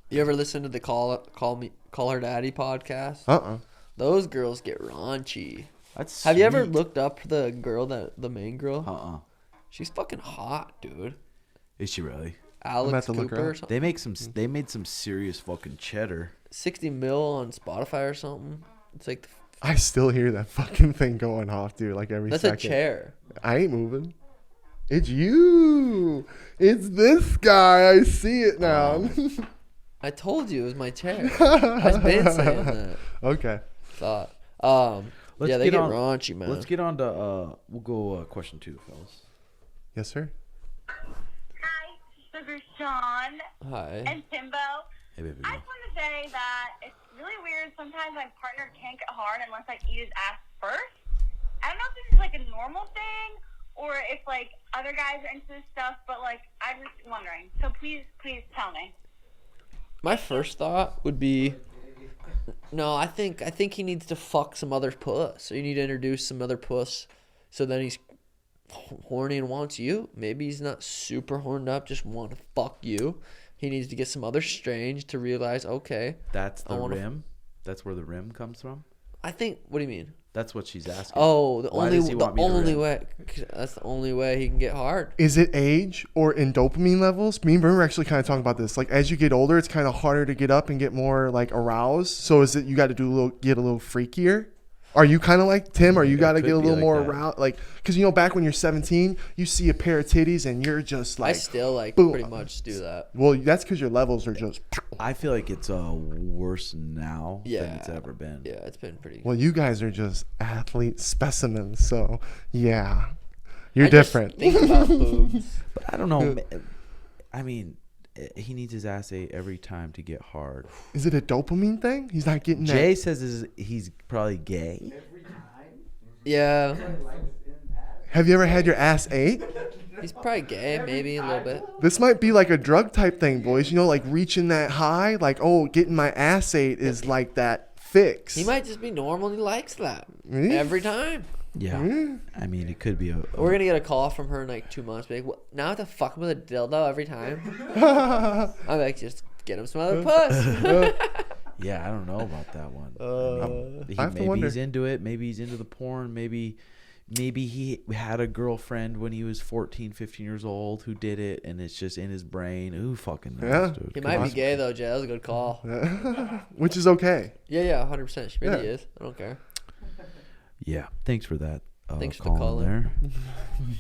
You ever listen to the Call Her Daddy podcast? Those girls get raunchy. That's Have you ever sweet. looked up the girl, the main girl? She's fucking hot, dude. Is she really? Alex Cooper or something. They made some serious fucking cheddar. 60 mil on Spotify or something. It's like I still hear that fucking thing going off, dude, like every second. That's a chair. I ain't moving. It's you. It's this guy. I see it now. I told you it was my chair. I've been saying that. Okay. Thought. Let's they get raunchy, man. Let's get on to we'll go question 2, fellas. Yes, sir. Hi, Sugar Sean. Hi. And Timbo. Hey, baby. I just want to say that it's really weird. Sometimes my partner can't get hard unless I eat his ass first. I don't know if this is like a normal thing or if like other guys are into this stuff, but like I'm just wondering. So please tell me. My first thought would be, no, I think he needs to fuck some other puss. So you need to introduce some other puss, so then he's horny and wants you. Maybe he's not super horned up, just want to fuck you. He needs to get some other strange to realize, okay. That's the rim? That's where the rim comes from? I think, what do you mean? That's what she's asking. Oh, Why does he want me to rim? way. That's the only way he can get hard. Is it age or in dopamine levels? Me and Brim were actually kind of talking about this. Like, as you get older, it's kind of harder to get up and get more like aroused. So is it you got to get a little freakier? Are you kind of like Tim? Or you got to get a little more aroused? Like, because back when you're 17, you see a pair of titties and you're just like. I still like boom. pretty much do that. Well, that's because your levels are just. I feel like it's worse now than it's ever been. Yeah, it's been pretty. Well, you guys are just athlete specimens, so yeah, you're different. Just think about boobs. But I don't know. I mean, he needs his ass ate every time to get hard. Is it a dopamine thing? He's not getting Jay that. says he's probably gay. Yeah. Have you ever had your ass ate? He's probably gay, maybe a little bit. This might be like a drug type thing, boys. Like reaching that high, like, oh, getting my ass ate is like that fix. He might just be normal and he likes that every time. Yeah. I mean, it could be a We're going to get a call from her in like 2 months. Be like, what, now I have to fuck him with a dildo every time? I'm like, just get him some other puss. Yeah, I don't know about that one. maybe he's into it. Maybe he's into the porn. Maybe he had a girlfriend when he was 14, 15 years old who did it, and it's just in his brain. Who fucking knows, Yeah. dude? He might be gay, though, Jay. That was a good call. Which is okay. Yeah, 100%. Schmitty is. I don't care. Yeah, thanks for that. Thanks for the call there.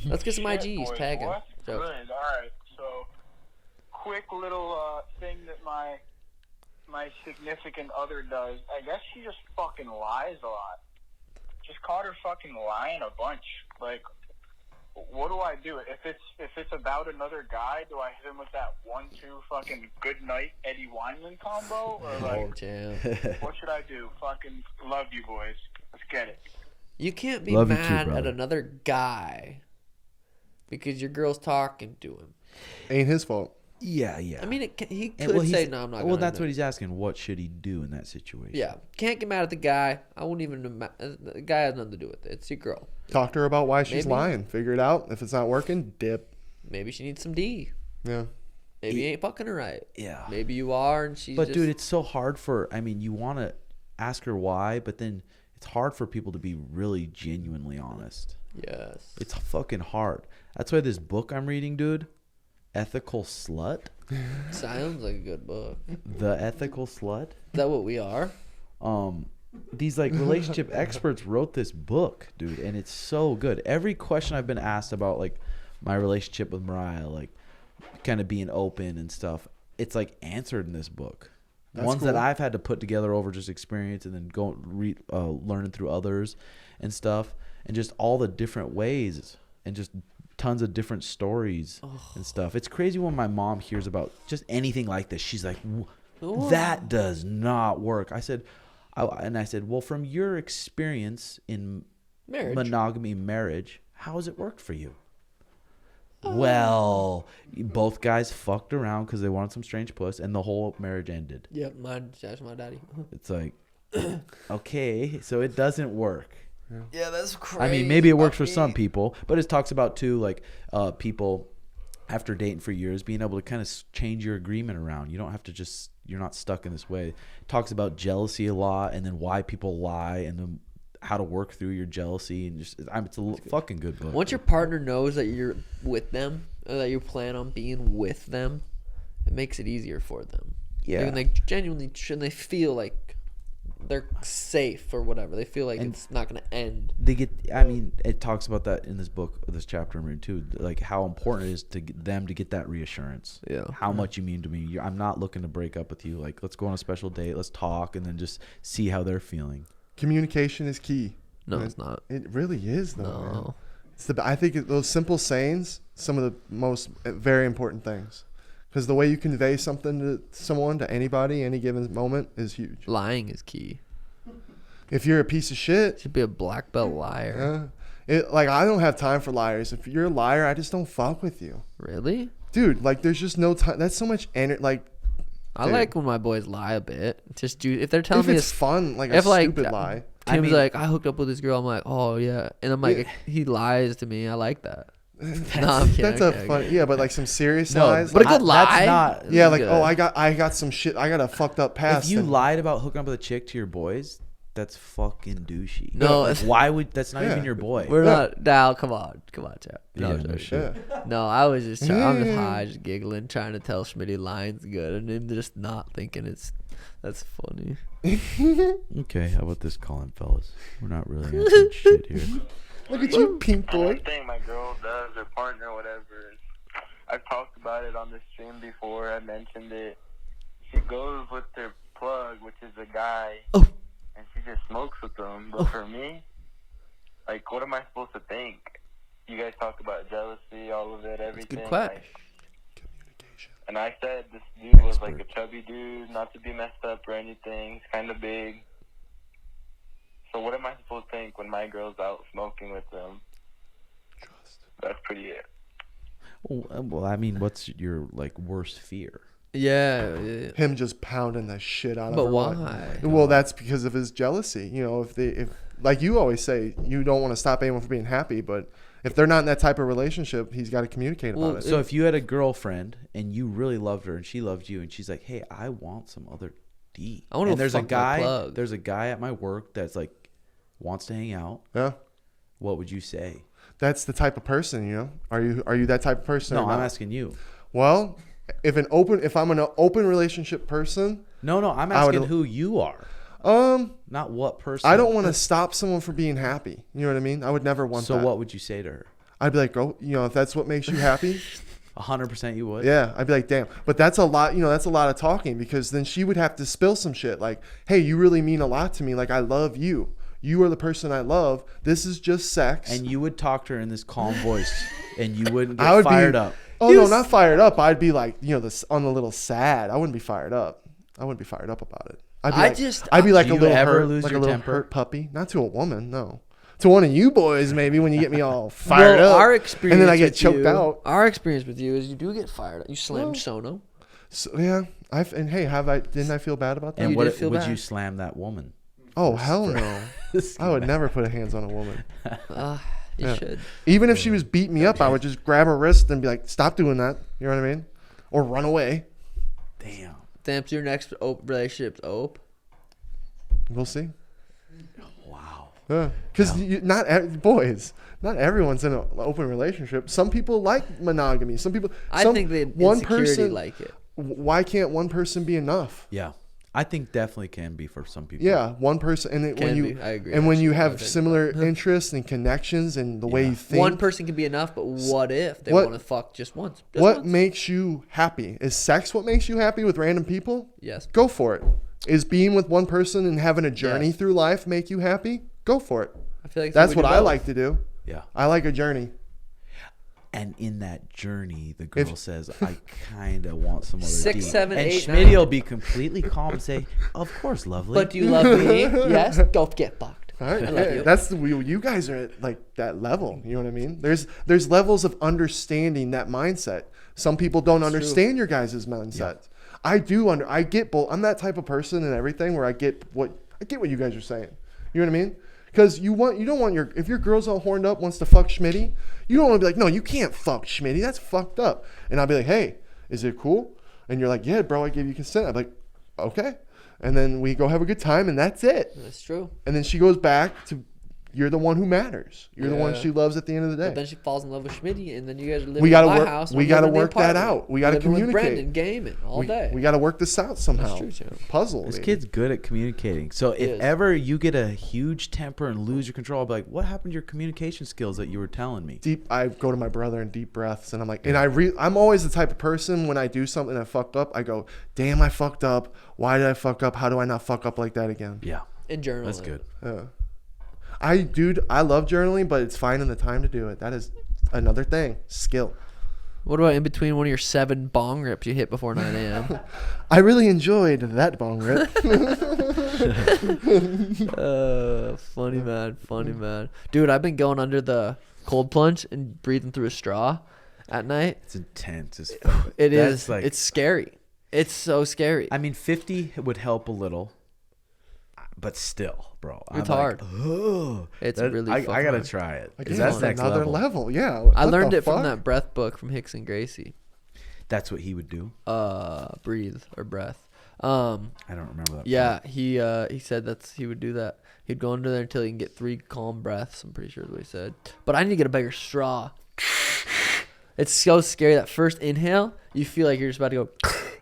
Let's get some IGs. Boys, Tag him. what's good? All right, so quick little thing that my significant other does. I guess she just fucking lies a lot. Just caught her fucking lying a bunch. Like, what do I do? If it's about another guy, do I hit him with that 1-2 fucking good night Eddie Weinman combo, or like, what should I do? Fucking love you, boys. Let's get it. You can't be Love you too, mad brother. at another guy because your girl's talking to him. Ain't his fault. Yeah, yeah. I mean, he And, could well, say he's- no. I'm not. Well, gonna that's do what it." he's asking. What should he do in that situation? Yeah, can't get mad at the guy. I wouldn't even. The guy has nothing to do with it. It's your girl. Talk to her about why she's Maybe. lying. Figure it out. If it's not working, dip. Maybe she needs some D. Yeah. Maybe you ain't fucking her right. Yeah. Maybe you are, and she's. But just, dude, it's so hard for. I mean, you want to ask her why, but then it's hard for people to be really genuinely honest. yes. It's fucking hard. That's why this book I'm reading, dude, Ethical Slut. Sounds like a good book. Is The Ethical Slut. that what we are? These like relationship experts wrote this book, dude, and it's so good. Every question I've been asked about like my relationship with Mariah, like kind of being open and stuff, it's like answered in this book. That's Ones that cool. I've had to put together over just experience and then learning through others and stuff, and just all the different ways and just tons of different stories and stuff. It's crazy when my mom hears about just anything like this. She's like, that does not work. I said, well, from your experience in Marriage. monogamy marriage, how has it worked for you? Well, both guys fucked around because they wanted some strange puss, and the whole marriage ended. Yep, that's my daddy. It's like, okay, so it doesn't work. Yeah, that's crazy. I mean, maybe it works for some people, but it talks about too, like people after dating for years being able to kind of change your agreement around. You don't have to just, you're not stuck in this way. It talks about jealousy a lot, and then why people lie, and then how to work through your jealousy, and just it's a fucking good book. Once your partner knows that you're with them, or that you plan on being with them, it makes it easier for them. Yeah. When they genuinely, and they feel like they're safe or whatever. They feel like it's not going to end. They get, I mean, it talks about that in this book, this chapter I'm reading too, like how important it is to get them to get that reassurance. Yeah. How much you mean to me. I'm not looking to break up with you. Like, let's go on a special date. Let's talk, and then just see how they're feeling. Communication is key. No, it's not. It really is, though. No. Man. It's I think those simple sayings, some of the most very important things. Because the way you convey something to someone, to anybody, any given moment, is huge. Lying is key. If you're a piece of shit, Should be a black belt liar. like I don't have time for liars. If you're a liar, I just don't fuck with you, Really? dude. Like there's just no time. That's so much energy. Like I Dude. like when my boys lie a bit. Just do if they're telling if me it's this. fun, like a If like stupid lie. Tim's like, I hooked up with this girl. I'm like, oh yeah, and I'm like, he lies to me. I like that. No, I'm kidding. That's okay, a fun. Yeah, but like some serious No, lies. But a like, good lie. That's not. yeah, like good. oh, I got some shit. I got a fucked up past. If you and- lied about hooking up with a chick to your boys, that's fucking douchey. No, Like, it's- why would that's not Yeah. even your boy? We're not. Now, come on, Chad. No, Yeah, I'm no joking. shit. yeah. No, I was just trying. I'm just high, just giggling, trying to tell Schmitty line's good, and him just not thinking it's. That's funny. Okay, how about this calling, fellas? We're not really answering shit here. Look at you, pink boy. One thing my girl does, or partner, whatever, is I've talked about it on the stream before. I mentioned it. She goes with her plug, which is a guy, Oh. and she just smokes with them. But for me, like, what am I supposed to think? You guys talk about jealousy, all of it, everything. good question. And I said this dude was like a chubby dude, not to be messed up or anything. He's kind of big. So what am I supposed to think when my girl's out smoking with them? That's pretty it. Well, I mean, what's your like worst fear? Yeah. Him just pounding the shit out of But her. why? Well, that's because of his jealousy. You know, if like you always say, you don't want to stop anyone from being happy, but if they're not in that type of relationship, he's got to communicate about it. So if you had a girlfriend and you really loved her and she loved you and she's like, "Hey, I want some other D." I wanna and there's a fuck my guy. plug. There's a guy at my work that's like wants to hang out. Yeah, What would you say? that's the type of person. You know, are you that type of person? No, or I'm not? asking you. Well, if I'm an open relationship person, No, I'm I would- asking who you are, not what person. I don't want to stop someone from being happy. You know what I mean? I would never want So that. what would you say to her? I'd be like, go. You know, if that's what makes you happy, 100% you would. yeah. I'd be like, damn. But that's a lot. You know, that's a lot of talking because then she would have to spill some shit. Like, hey, you really mean a lot to me. Like, I love you. You are the person I love. This is just sex. And you would talk to her in this calm voice, and you wouldn't get I would fired be, up. Oh no, not fired up. I'd be like, you know, this on the little sad. I wouldn't be fired up. I wouldn't be fired up about it. I'd be like a Do you little ever hurt, lose like your a little temper? hurt puppy. Not to a woman, no. to one of you boys maybe when you get me all fired up. Our experience and then I get with choked you, out. Our experience with you is you do get fired up. You slammed Soto. So, yeah, and hey, didn't I feel bad about that? And You what did feel would bad. you slam that woman? Oh hell no! I would never put hands on a woman. You Yeah. should. Even if she was beating me up, I would just grab her wrist and be like, "Stop doing that." You know what I mean? Or run away. Damn. Damn, so your next relationship's ope. We'll see. Wow. Because boys, not everyone's in an open relationship. Some people like monogamy. Some people. I think they one insecurity person like it. Why can't one person be enough? Yeah. I think definitely can be for some people. Yeah, one person, and when Can you be. I agree, and when you actually, have I think similar interests and connections and the way Yeah. you think. One person can be enough, but what if they What- want to fuck just once? Just What once. makes you happy? Is sex what makes you happy with random people? Yes. Go for it. Is being with one person and having a journey Yes. through life make you happy? Go for it. I feel like That's we what do I both. like to do. Yeah. I like a journey. And in that journey, the girl says, I kind of want some other 6, D. 7, and 8, Schmitty 9. will be completely calm and say, of course, lovely. But do you love me? Yes. Go get fucked. All right, I love you. that's you guys are at like that level. You know what I mean? There's levels of understanding that mindset. Some people don't understand your guys' mindset. I do I get both. I'm that type of person and everything where I get what you guys are saying. You know what I mean? Because you don't want if your girl's all horned up wants to fuck Schmitty, you don't want to be like, no, you can't fuck Schmitty. That's fucked up. And I'll be like, hey, is it cool? And you're like, yeah, bro, I gave you consent. I'm like, okay. And then we go have a good time, and that's it. That's true. And then she goes back to, you're the one who matters. You're the one Yeah. she loves at the end of the day. But then she falls in love with Schmitty, and then you guys are living We gotta in my work- house. and we I'm gotta living in the work that apartment. out. We gotta Living with communicate. Brendan, gaming all day. We got to work this out somehow. That's true, too. Puzzle. This dude. kid's good at communicating. So if is. ever you get a huge temper and lose your control, I'll be like, what happened to your communication skills that you were telling me? Deep. I go to my brother in deep breaths, and I'm like, and I'm always the type of person when I do something I fucked up, I go, damn, I fucked up. Why did I fuck up? How do I not fuck up like that again? Yeah. In journaling. That's good. I love journaling, but it's finding the time to do it. That is another thing. Skill. What about in between one of your 7 bong rips you hit before 9 a.m.? I really enjoyed that bong rip. Funny man. Dude, I've been going under the cold plunge and breathing through a straw at night. It's intense as fuck. It That's is. like- It's scary. It's so scary. I mean, 50 would help a little, but still, bro. It's I'm hard. Like, oh, It's really I fucking gotta hard. try it. 'Cause Again, that's it's next another level. Yeah. I What learned the it from fuck? that breath book from Hicks and Gracie. That's what he would do. Breathe or breath. I don't remember that. Yeah, he said he would do that. He'd go under there until he can get 3 calm breaths. I'm pretty sure is what he said. But I need to get a bigger straw. It's so scary. That first inhale, you feel like you're just about to go,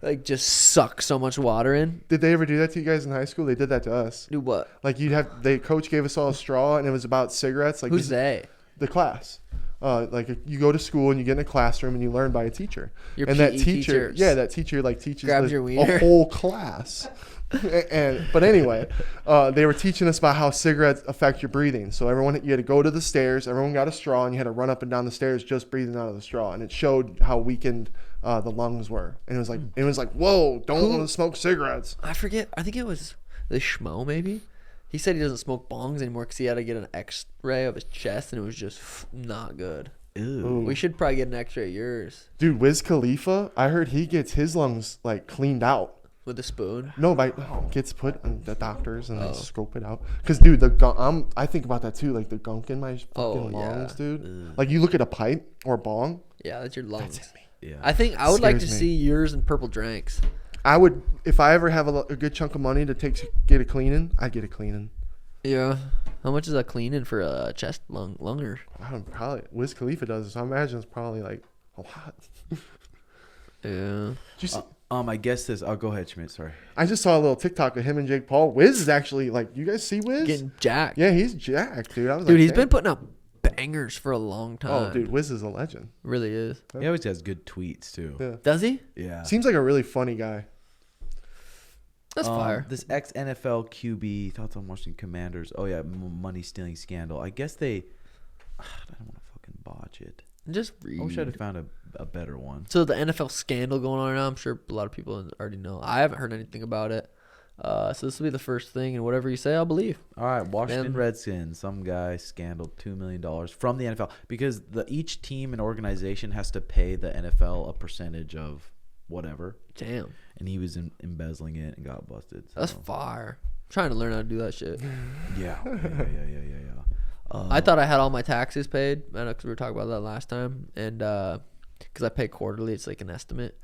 like, just suck so much water in. Did they ever do that to you guys in high school? They did that to us. Do what? Like the coach gave us all a straw, and it was about cigarettes. Like Who's they? The class. Like you go to school and you get in a classroom and you learn by a teacher. Your and that PE teacher, teachers. that teacher like teaches Grabs your a wiener. whole class. But anyway, they were teaching us about how cigarettes affect your breathing. So you had to go to the stairs. Everyone got a straw, and you had to run up and down the stairs just breathing out of the straw. And it showed how weakened the lungs were. And it was like, whoa, don't want to smoke cigarettes. I forget. I think it was the schmo, maybe. He said he doesn't smoke bongs anymore because he had to get an X-ray of his chest, and it was just not good. Ew. We should probably get an X-ray of yours Dude, Wiz Khalifa, I heard he gets his lungs like cleaned out. with a spoon. No, gets put on the doctors and they scope it out. Cause dude, I think about that too, like the gunk in my fucking lungs, dude. Like you look at a pipe or a bong. Yeah, that's your lungs. Yeah. I think I would like to Scares me. see yours in purple drinks. I would, if I ever have a good chunk of money to get a cleaning, I'd get a cleaning. Yeah. How much is that cleaning for a chest lunger? I don't probably Wiz Khalifa does it, so I imagine it's probably like a lot. Yeah. Did you see, I guess this. I'll go ahead, Schmidt. Sorry. I just saw a little TikTok of him and Jake Paul. Wiz is actually like, you guys see Wiz? Getting jacked. Yeah, he's jacked, dude. I was Dude, like, he's damn. been putting out bangers for a long time. Oh, dude, Wiz is a legend. Really is. He always has good tweets too. Yeah. Does he? Yeah. Seems like a really funny guy. That's fire. This ex NFL QB thoughts on Washington Commanders. Oh yeah, money stealing scandal. I guess they. I don't want to fucking botch it. Just read. I wish I'd have found a better one. So the NFL scandal going on right now, I'm sure a lot of people already know. I haven't heard anything about it. So this will be the first thing, and whatever you say, I'll believe. All right, Washington Man. Redskins. Some guy scandaled $2 million from the NFL because each team and organization has to pay the NFL a percentage of whatever. Damn. And he was embezzling it and got busted. So. That's fire. I'm trying to learn how to do that shit. Yeah. I thought I had all my taxes paid. I know because we were talking about that last time. And because I pay quarterly, it's like an estimate.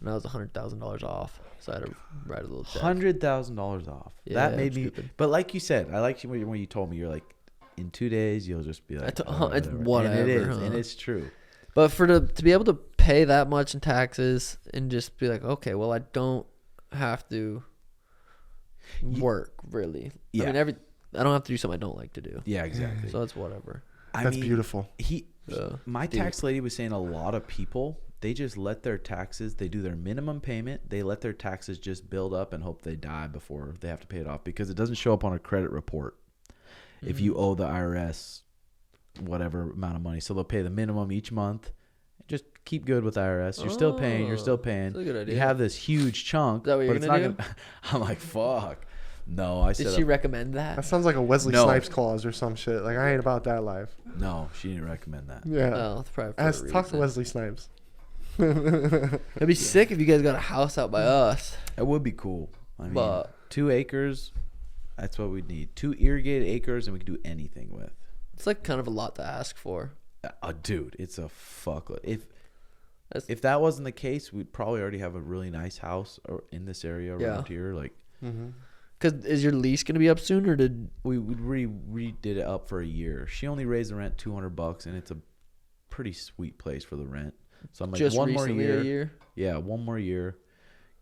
And I was $100,000 off. So I had to write a little check. $100,000 off. Yeah, That made me. stupid. But like you said, I liked you when you told me you're like, in 2 days you'll just be like, It's whatever. whatever, And it is, huh? and it's true. But to be able to pay that much in taxes and just be like, okay, well, I don't have to work really. Yeah. I mean, I don't have to do something I don't like to do. Yeah, exactly. So it's whatever. That's beautiful. My tax lady was saying a lot of people, they just let their taxes, they do their minimum payment, they let their taxes just build up and hope they die before they have to pay it off because it doesn't show up on a credit report if you owe the IRS whatever amount of money. So they'll pay the minimum each month. Just keep good with IRS. You're still paying. You're still paying. That's a good idea. You have this huge chunk. Is that what you're but it's gonna not gonna. I'm like, fuck. No, I said. Did she recommend that? That sounds like a Wesley No. Snipes clause or some shit. Like, I ain't about that life. No, she didn't recommend that. Yeah. Oh, that's probably for a Talk to reason. Wesley Snipes. It'd be sick if you guys got a house out by us. It would be cool. I mean, But 2 acres. That's what we'd need. 2 irrigated acres, and we could do anything with. it's like kind of a lot to ask for. Dude, it's a fuckload. That's- If that wasn't the case, we'd probably already have a really nice house or in this area around here. Like, Because is your lease going to be up soon, or did... we redid it up for a year. She only raised the rent $200, and it's a pretty sweet place for the rent. So I'm like, just one more recently year. a year? Yeah, one more year.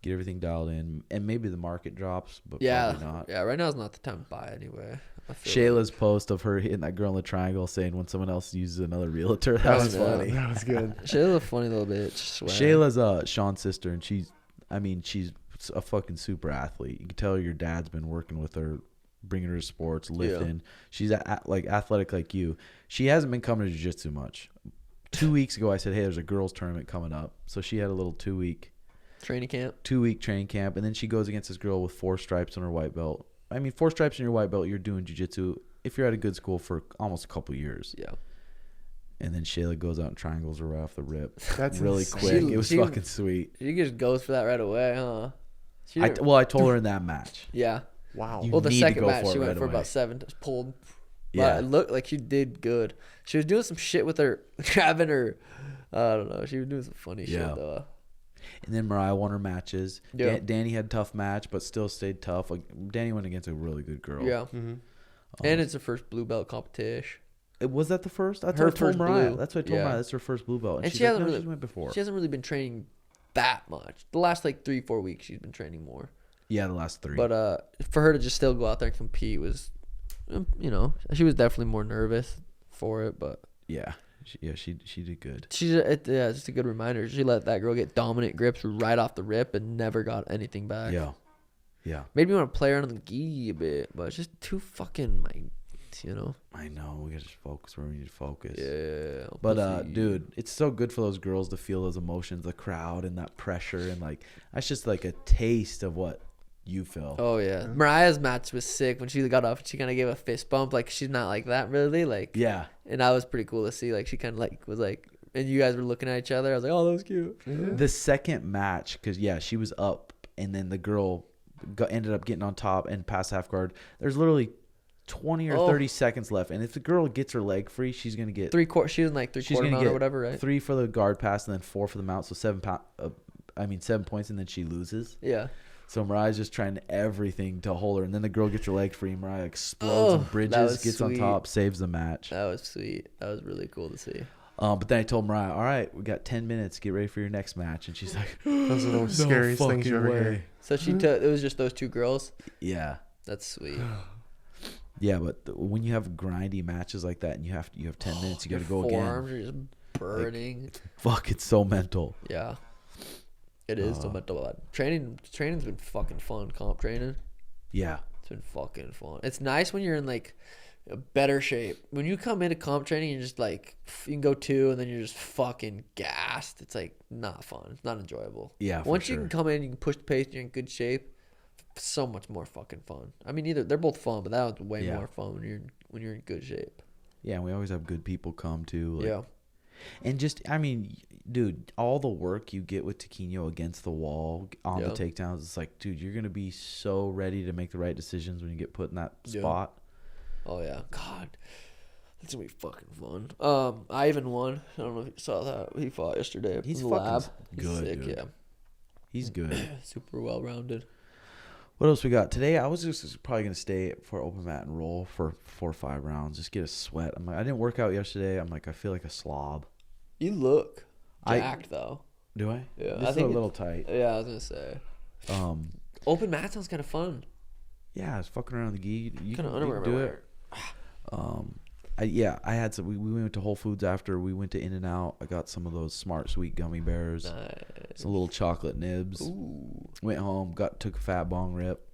Get everything dialed in, and maybe the market drops, but Yeah. probably not. Yeah, right now is not the time to buy anyway. I feel Shayla's post of her hitting that girl in the triangle saying when someone else uses another realtor. That was funny. That was good. like. Shayla's a funny little bitch. Swear. Shayla's Sean's sister, and she's a fucking super athlete. You can tell your dad's been working with her, bringing her to sports, lifting. She's like athletic like you. She hasn't been coming to jiu-jitsu much. 2 weeks ago, I said, hey, there's a girls tournament coming up. So she had a little 2-week Training camp. 2-week training camp, and then she goes against this girl with 4 stripes on her white belt. I mean, 4 stripes in your white belt, you're doing jiu-jitsu if you're at a good school for almost a couple years. Yeah. And then Shayla goes out and triangles her right off the rip. That's really insane. quick. She- It was she- fucking sweet. She just goes for that right away, huh? She I didn't- I told her in that match. yeah. Wow. You Well, the need to second go match, for she it went right for away. about 7, pulled. Yeah. But it looked like she did good. She was doing some shit with her, grabbing her. I don't know. She was doing some funny Yeah. shit, though. And then Mariah won her matches. Yeah. Danny had a tough match, but still stayed tough. Like Danny went against a really good girl. Yeah. And it's her first blue belt competition. Was that the first? That's Her what I told first Mariah. blue. That's what I told Yeah. Mariah. That's her first blue belt. And she's she like, hasn't no, really she's went before. She hasn't really been training that much. The last like 3-4 weeks, she's been training more. Yeah, the last 3. But for her to just still go out there and compete was, she was definitely more nervous for it. But yeah, she did good. it's just a good reminder. She let that girl get dominant grips right off the rip and never got anything back. Yeah. Made me want to play around on the gi a bit, but it's just too fucking I know. We gotta just focus where we need to focus. Yeah. But pussy. dude, it's so good for those girls to feel those emotions, the crowd and that pressure, and like that's just like a taste of what you feel. Oh yeah. Mariah's match was sick when she got off. She kind of gave a fist bump, like she's not like that really, like. Yeah. And that was pretty cool to see. Like she kind of like was like, and you guys were looking at each other. I was like, oh, that was cute. The second match, because she was up, and then the girl ended up getting on top and past half guard. There's literally 20 or 30 seconds left, and if the girl gets her leg free, she's gonna get She was in like she's three-quarter gonna mount get or whatever, right? 3 for the guard pass and then 4 for the mount, so 7 points, and then she loses. Yeah. So Mariah's just trying everything to hold her, and then the girl gets her leg free. Mariah explodes and that bridges, was gets on sweet. top, saves the match. That was sweet. That was really cool to see. But then I told Mariah, all right, we got 10 minutes. Get ready for your next match. And she's like, Those are the no scariest things you ever fucking hear. way. So she took. It was just those 2 girls. Yeah. That's sweet. Yeah, but when you have grindy matches like that and you have 10 minutes, you got to go Forearms again. are just burning. Fuck, it's so mental. Yeah. It is so mental. Training's been fucking fun. Comp training. Yeah. It's been fucking fun. It's nice when you're in like a better shape. When you come into comp training, you're just like, you can go 2 and then you're just fucking gassed. It's like not fun. It's not enjoyable. Yeah, for Once sure. you can come in, you can push the pace, you're in good shape. so much more fucking fun. I mean, they're both fun, but that was way Yeah. more fun when you're in good shape. Yeah, and we always have good people come too. Like, Yeah. And just, I mean, dude, all the work you get with Taquino against the wall on the takedowns, it's like, dude, you're going to be so ready to make the right decisions when you get put in that spot. Oh, yeah. God. That's going to be fucking fun. Ivan won. I don't know if you saw that. He fought yesterday. He's in the fucking lab. good, He's sick, dude. yeah. He's good. Super well-rounded. What else we got? Today, I was just probably going to stay for open mat and roll for 4 or 5 rounds. Just get a sweat. I'm like, I didn't work out yesterday. I'm like, I feel like a slob. You look jacked, though. Do I? Yeah. This I think is a little tight. Yeah, I was going to say. Open mat sounds kind of fun. Yeah, I was fucking around the gi. You Kind can of underwear do am I it. I had some. We went to Whole Foods after. We went to In-N-Out. I got some of those Smart Sweet gummy bears. Nice. Some little chocolate nibs. Ooh. Went home. Took a fat bong rip.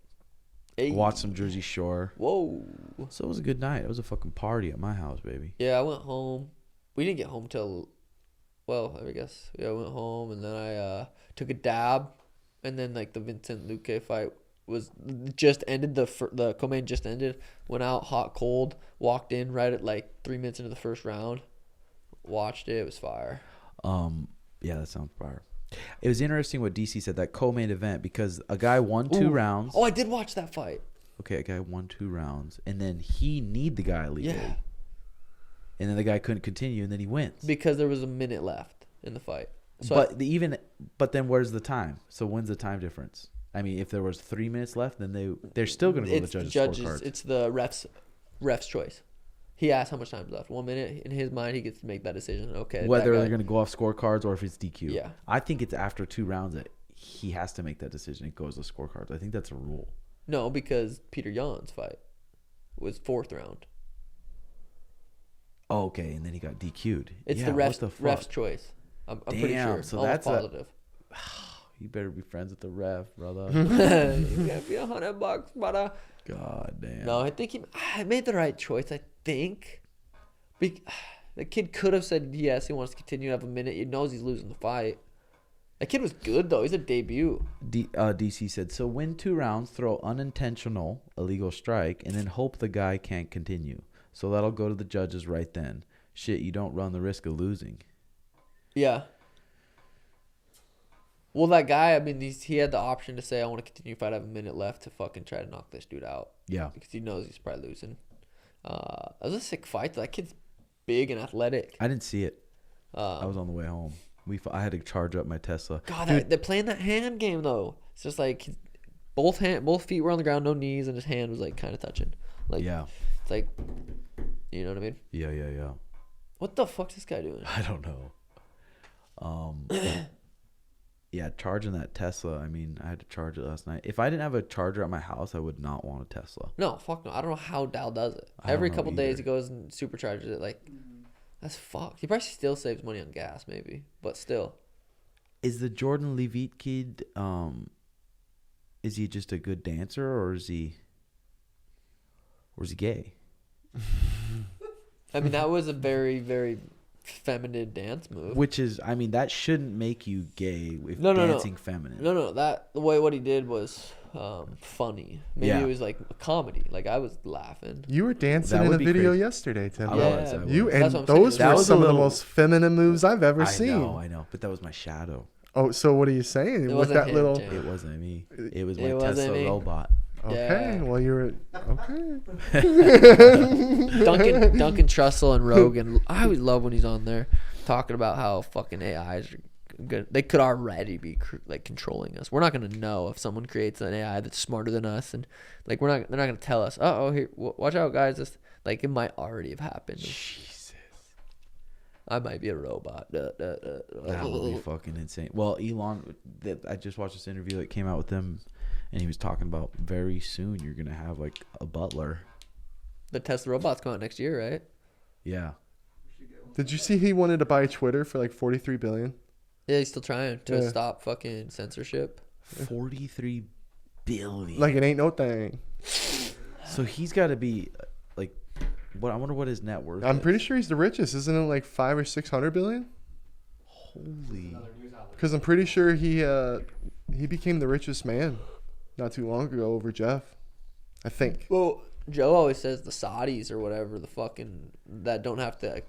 Hey. Watched some Jersey Shore. Whoa. So it was a good night. It was a fucking party at my house, baby. Yeah, I went home. We didn't get home till, well, I guess. Yeah, I went home and then I took a dab, and then like the Vincent Luque fight was just ended. The co-main just ended. Went out hot cold. Walked in right at like 3 minutes into the first round. Watched it. It was fire. Yeah, that sounds fire. It was interesting what DC said, that co-main event, because a guy won 2 rounds. Oh, I did watch that fight. Okay, a guy won 2 rounds, and then he kneed the guy legally. Yeah. And then the guy couldn't continue, and then he wins. Because there was a minute left in the fight. So But then where's the time? So when's the time difference? I mean, if there was 3 minutes left, then they're still going to go to the judges' scorecards. It's the ref's choice. He asked how much time's left. 1 minute. In his mind, he gets to make that decision. Okay. Whether they're going to go off scorecards or if it's DQ. Yeah. I think it's after 2 rounds that he has to make that decision. It goes to scorecards. I think that's a rule. No, because Peter Yan's fight was 4th round. Oh, okay, and then he got DQ'd. It's the ref's choice. I'm pretty sure. So Almost that's positive. You better be friends with the ref, brother. You gotta be $100, brother. God damn. No, I think I made the right choice. I think the kid could have said yes. He wants to continue to have a minute. He knows he's losing the fight. That kid was good though. He's a debut. DC said, so win 2 rounds, throw unintentional illegal strike, and then hope the guy can't continue. So that'll go to the judges right then. Shit, you don't run the risk of losing. Yeah. Well, that guy, I mean, he had the option to say, I want to continue if I have a minute left to fucking try to knock this dude out. Yeah. Because he knows he's probably losing. That was a sick fight. That kid's big and athletic. I didn't see it. I was on the way home. I had to charge up my Tesla. God, they're playing that hand game, though. It's just like both feet were on the ground, no knees, and his hand was like kind of touching. Like, yeah. It's like, you know what I mean? Yeah. What the fuck's this guy doing? I don't know. Yeah, charging that Tesla. I mean, I had to charge it last night. If I didn't have a charger at my house, I would not want a Tesla. No, fuck no. I don't know how Dal does it. I Every don't know couple days either. he goes and supercharges it. Like, that's fucked. He probably still saves money on gas, maybe, but still. Is the Jordan Levitt kid? Is he just a good dancer, or is he gay? I mean, that was a very, very feminine dance move. Which is, I mean, that shouldn't make you gay if No. dancing feminine. No. The way what he did was funny. Maybe Yeah. it was like a comedy. Like, I was laughing. You were dancing That in would a be video crazy. yesterday, Tim. I Yeah. was. You That's and what I'm saying. those That were was a some of the little- most feminine moves I've ever seen. I know, but that was my shadow. Oh, so what are you saying? It With wasn't that him, little. Jay. It wasn't me. It was my It wasn't Tesla me. robot. Okay, Yeah. well you're okay. Duncan Trussell and Rogan. I always love when he's on there talking about how fucking AIs are good. They could already be like controlling us. We're not gonna know if someone creates an AI that's smarter than us, and like they're not gonna tell us. Oh, here, watch out, guys. This like it might already have happened. Jesus. I might be a robot. That would be fucking insane. Well, Elon, I just watched this interview that came out with him, and he was talking about very soon you're gonna have like a butler. The Tesla robots come out next year, right? Yeah. Did you see he wanted to buy Twitter for like $43 billion? Yeah, he's still trying to Yeah. stop fucking censorship. 43 billion. Like it ain't no thing. So he's got to be like, what? I wonder what his net worth. I'm is. pretty sure he's the richest. Isn't it like 500 or 600 billion? Holy. Because I'm pretty sure he became the richest man. not too long ago over Jeff. I think. Well, Joe always says the Saudis or whatever, the fucking that don't have to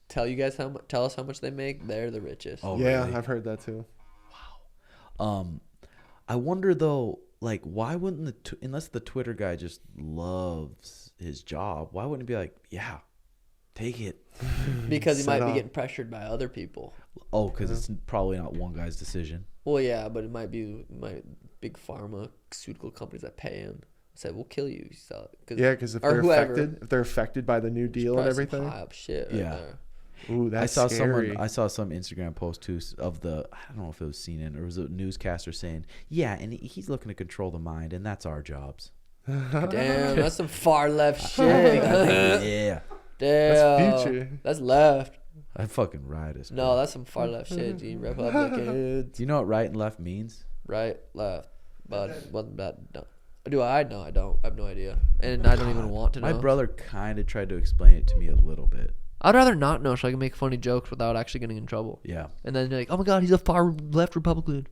tell us how much they make. They're the richest. Oh, Yeah, really? I've heard that too. I wonder though, like, why wouldn't unless the Twitter guy just loves his job, why wouldn't he be like, yeah, take it? Because he might Set be up. getting pressured by other people. Oh, because it's probably not one guy's decision. Well, yeah, but it might be big pharmaceutical companies that pay him. Said we'll kill you. So, Yeah, because if or they're affected by the new deal and probably some everything. high up shit. Right Yeah. there. Ooh, that's I scary. saw some Instagram post too of the, I don't know if it was CNN or it was a newscaster saying, yeah, and he's looking to control the mind, and that's our jobs. Damn, that's some far left shit. Yeah, Damn, That's future. That's left. I fucking ride us. No, that's some far left shit, G. Republicans. Do you know what right and left means? Right, left. But wasn't that? No. Do I? No, I don't. I have no idea, and I don't even want to know. My brother kind of tried to explain it to me a little bit. I'd rather not know, so I can make funny jokes without actually getting in trouble. Yeah. And then you're like, oh my god, he's a far left Republican.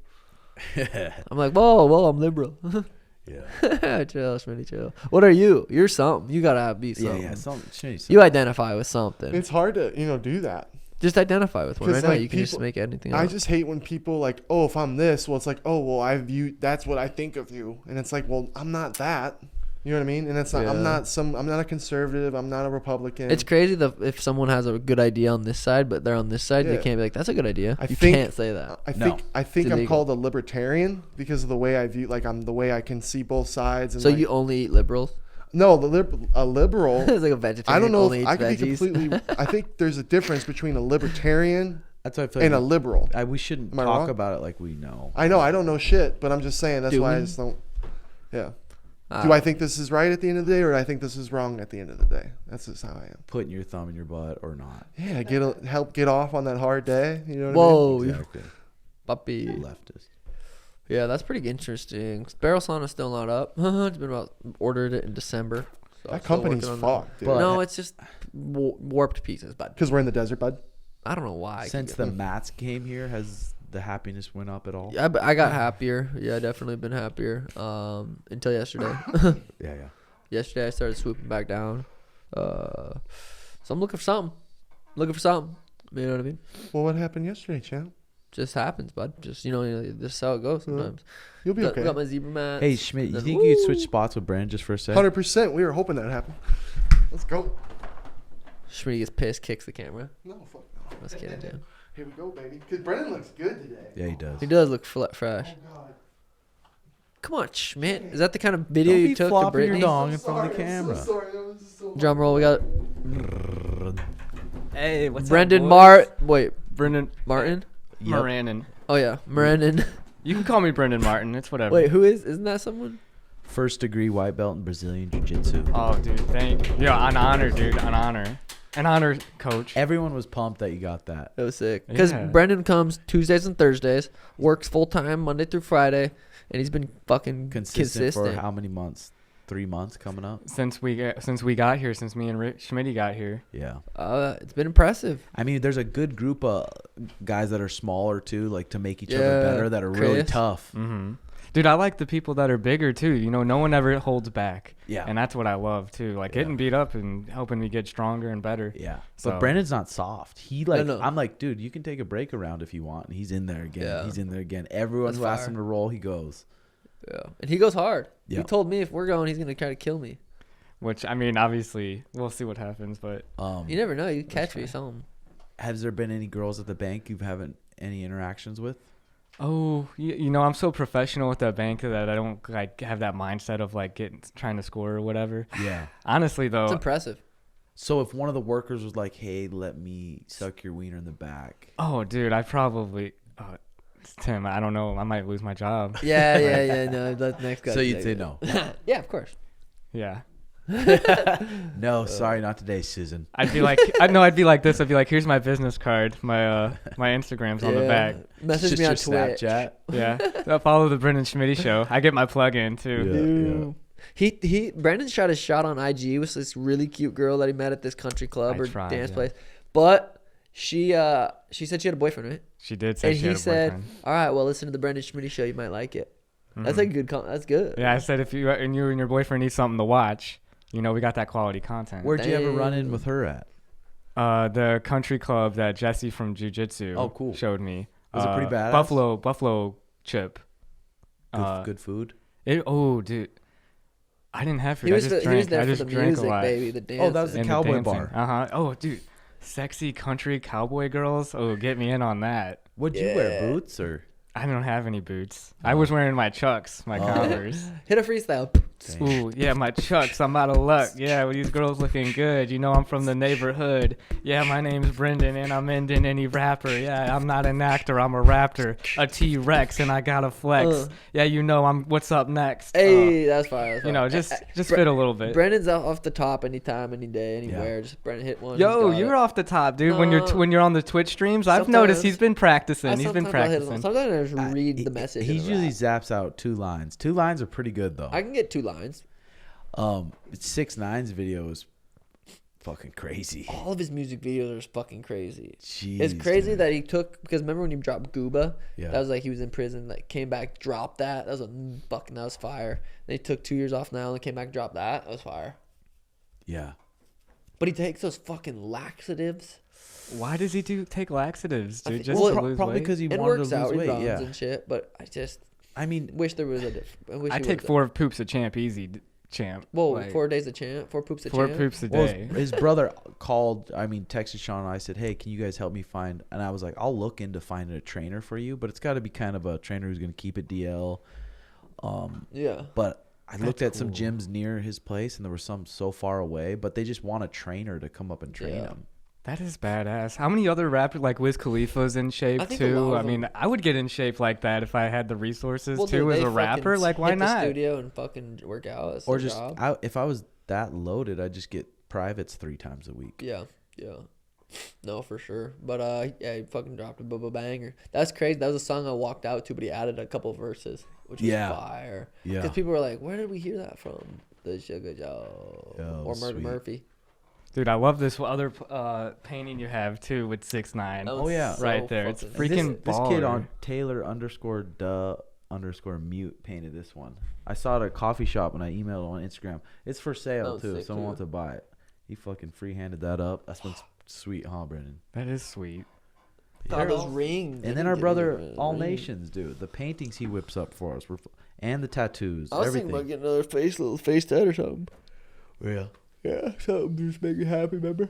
I'm like, whoa, I'm liberal. Yeah. Chill, Schmitty, chill. What are you? You're something. You gotta be something. Yeah. You identify with something. It's hard to do that. Just identify with one. 'Cause, Right now, like, you can just people- make anything up. I just hate when people like, oh, if I'm this, well, it's like, oh, well, that's what I think of you, and it's like, well, I'm not that. You know what I mean? And it's not. Yeah. I'm not a conservative. I'm not a Republican. It's crazy that if someone has a good idea on this side, but they're on this side, they Yeah. can't be like, "That's a good idea." I You think- can't say that. I No. think It's I'm illegal. called a libertarian because of the way I view. Like I'm the way I can see both sides. And So like, you only eat liberals? no, a liberal. It's like a vegetarian. I don't know Only if eats I could be veggies. completely. I think there's a difference between a libertarian That's why I feel and a like liberal. we shouldn't Am I talk wrong? about it like we know. I know I don't know shit, but I'm just saying that's Do why I we? just don't. Yeah. Do I think this is right at the end of the day, or do I think this is wrong at the end of the day? That's just how I am. Putting your thumb in your butt or not. Yeah, help get off on that hard day. You know what Whoa, Exactly. puppy. Leftist. Yeah, that's pretty interesting. Barrel Sauna's still not up. It's been ordered it in December. So I mean? I'm That still company's working on that. fucked, dude. But- No, it's just warped pieces, bud. Because we're in the desert, bud. I don't know why. Since the Mats came here, has the happiness went up at all? Yeah, but I got happier. Yeah, definitely been happier. Until yesterday. Yeah. Yesterday I started swooping back down. So I'm looking for something. You know what I mean? Well, what happened yesterday, champ? Just happens, bud. Just this is how it goes sometimes. You'll be okay. Got my zebra mat. Hey, Schmidt, you think you could switch spots with Brandon just for a second? 100%. We were hoping that happened. Let's go. Schmitty gets pissed, kicks the camera. No, fuck no. Let's get it, dude. Here we go, baby. Because Brendan looks good today. Yeah, he does. He does look fresh. Oh, God. Come on, Schmidt. Is that the kind of video Don't you be took to flopping your Brittany? dong in front of the Sorry, I'm camera. so sorry. That was so Drum roll. We got Hey, what's Brendan up, boys? Wait, Brendan Martin? Yep. Moranin. Oh yeah, Mirandon. You can call me Brendan Martin. It's whatever. Wait, who is? Isn't that someone? First degree white belt in Brazilian Jiu-Jitsu. Oh, dude, thank you. Yeah, an honor, dude. An honor. An honor, coach. Everyone was pumped that you got that. That was sick. Because Yeah. Brendan comes Tuesdays and Thursdays, works full time Monday through Friday, and he's been fucking Consistent consistent. for how many months? 3 months coming up? Since we got here, since me and Schmitty got here. Yeah. It's been impressive. I mean, there's a good group of guys that are smaller too, like to make each other Yeah, better, that are really Chris. tough. Mm-hmm. Dude, I like the people that are bigger too. You know, no one ever holds back. Yeah. And that's what I love too. Like Yeah. getting beat up and helping me get stronger and better. Yeah. So- But Brandon's not soft. He like No. I'm like, dude, you can take a break around if you want. And he's in there again. Yeah. He's in there again. Everyone That's who asks fire. him to roll, he goes. Yeah, and he goes hard. Yeah. He told me if we're going, he's gonna try to kill me. Which, I mean, obviously, we'll see what happens. But You never know. You catch me something. Has there been any girls at the bank you haven't any interactions with? oh, you know, I'm so professional with that bank that I don't like have that mindset of like trying to score or whatever. Yeah. Honestly, though, It's impressive. So if one of the workers was like, "Hey, let me suck your wiener in the back," oh, dude, I probably. Tim, I don't know. I might lose my job. Yeah. No, the next guy. so you'd say no. Yeah, of course. Yeah. No, sorry, not today, Susan. I'd be like, I'd be like this. I'd be like, here's my business card. My Instagram's on the back. Message Just me on your Twitch. Snapchat. Yeah. So follow the Brendan Schmitty Show. I get my plug in too. Yeah. Brandon shot his shot on IG with this really cute girl that he met at this country club I or tried, dance yeah. place. But she said she had a boyfriend, right? She did say And she he had a said, boyfriend. "All right, well, listen to the Brendan Schmitty Show. You might like it." That's a good. That's good. Yeah, I said if you and your boyfriend need something to watch, we got that quality content. Where'd you ever run in with her at? The country club that Jesse from Jiu Jitsu showed me. Was it pretty badass? Buffalo chip. Good food. Dude. I didn't have food. I just drank. He was there I for just the drank music, a lot. baby. The dance. Oh, that was the cowboy bar. Oh, dude. Sexy country cowboy girls. Oh, get me in on that. Would you wear boots or? I don't have any boots. I was wearing my Chucks, my Converse. Hit a freestyle. Ooh, yeah, my Chucks. I'm out of luck. Yeah, well, these girls looking good. I'm from the neighborhood. Yeah, my name's Brendan, and I'm ending any rapper. Yeah, I'm not an actor. I'm a raptor. A T-Rex, and I got a flex. Yeah, I'm what's up next. Hey, that's fine. Just fit a little bit. Brendan's off the top anytime, any day, anywhere. Just Brendan hit one. Yo, you're off the top, dude. When you're on the Twitch streams, I've noticed he's been practicing. Sometimes I just read the message. He usually zaps out 2 lines. 2 lines are pretty good though. I can get 2 lines. 6ix9ine's video is fucking crazy. All of his music videos are fuking crazy. Jeez, it's crazy dude. that he took, because remember when he dropped Gooba? Yeah. That was like he was in prison, like came back, dropped that. That was fire. Then he took 2 years off now and came back, dropped that. That was fire. Yeah. But he takes those fucking laxatives. Why does he take laxatives, dude? Just to lose probably weight? because he it wanted works to lose out, weight. He runs Yeah. and shit. But I wish there was I take 4 poops a champ easy, champ. Whoa, like, 4 days a champ, 4 poops a 4 champ. poops a Well, day. his brother texted Sean and I said, hey, can you guys help me find, and I was like, I'll look into finding a trainer for you, but it's got to be kind of a trainer who's going to keep it DL. Yeah. But I looked at some gyms near his place, and there were some so far away, but they just want a trainer to come up and train him. That is badass. How many other rappers, like Wiz Khalifa's in shape I think too? I mean, I would get in shape like that if I had the resources Well, too dude, as they a rapper. fucking Like, why hit the not? studio and fucking work out. That's Or their just, job. if I was that loaded, I'd just get privates 3 times a week. Yeah. No, for sure. But he fucking dropped a banger. That's crazy. That was a song I walked out to, but he added a couple verses, which was fire. Yeah. Because people were like, "Where did we hear that from?" The Sugar Joe or Murder sweet. Murphy. Dude, I love this other painting you have too with 6ix9ine. Oh, yeah. Right there. It's freaking This kid baller. on Taylor_duh_mute painted this one. I saw it at a coffee shop and I emailed on Instagram. It's for sale too. If someone wants to buy it. He fucking free-handed that up. That's been sweet, huh, Brendan? That is sweet. All those rings. And then our brother, All Nations, dude. The paintings he whips up for us, and the tattoos, I was everything. thinking about getting another little face tat or something. Yeah. Yeah, something to just make me happy, remember?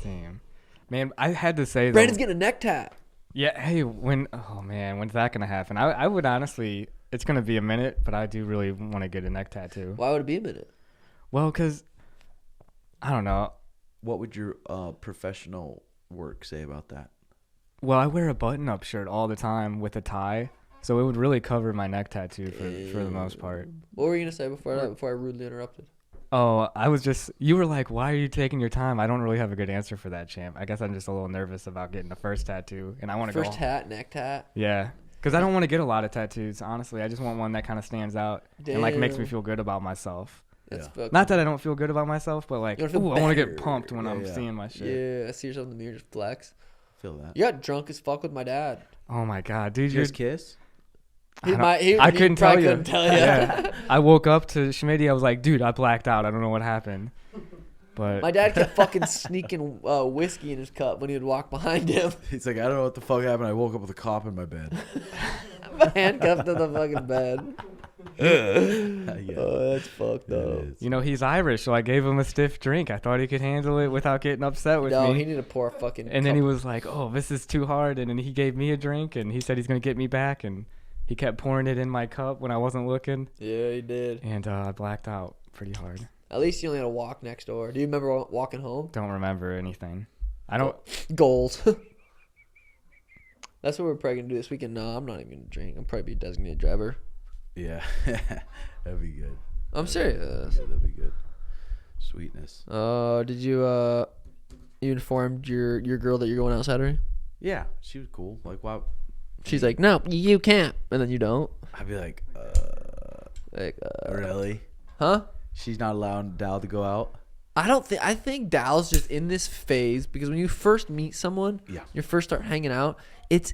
Damn. Man, I had to say Brandon's though. getting a neck tat. Yeah, hey, when's that going to happen? I would honestly, it's going to be a minute, but I do really want to get a neck tattoo. Why would it be a minute? Well, because, I don't know. What would your professional work say about that? Well, I wear a button-up shirt all the time with a tie, so it would really cover my neck tattoo for the most part. What were you going to say before that, before I rudely interrupted? Oh, you were like, why are you taking your time? I don't really have a good answer for that, champ. I guess I'm just a little nervous about getting the first tattoo, and I want to go. First hat, neck tat? Yeah, because I don't want to get a lot of tattoos, honestly. I just want one that kind of stands out and like makes me feel good about myself. Not that I don't feel good about myself, but like, I want to get pumped when I'm seeing my shit. Yeah, I see yourself in the mirror, just flex. Feel that. You got drunk as fuck with my dad. Oh my god, dude! Did you guys kiss? I couldn't tell you. Yeah. I woke up to Schmitty. I was like, dude, I blacked out. I don't know what happened. But my dad kept fucking sneaking whiskey in his cup when he would walk behind him. He's like, I don't know what the fuck happened. I woke up with a cop in my bed. Handcuffed to the fucking bed. Oh, that's fucked up. He's Irish, so I gave him a stiff drink. I thought he could handle it without getting upset with me. No, he needed to pour a fucking. And then he was like, "Oh, this is too hard." And then he gave me a drink, and he said he's gonna get me back, and he kept pouring it in my cup when I wasn't looking. Yeah, he did. And I blacked out pretty hard. At least you only had to walk next door. Do you remember walking home? Don't remember anything. I don't. Goals. That's what we're probably gonna do this weekend. No, I'm not even gonna drink. I'm probably be a designated driver. Yeah, that'd be good. I'm serious. Yeah, that'd be good. Sweetness. Did you you informed your girl that you're going out Saturday? Yeah, she was cool. Like, why? She's like, no, you can't, and then you don't. I'd be like, really? Huh? She's not allowing Dal to go out. I think Dal's just in this phase because when you first meet someone, yeah, you first start hanging out, it's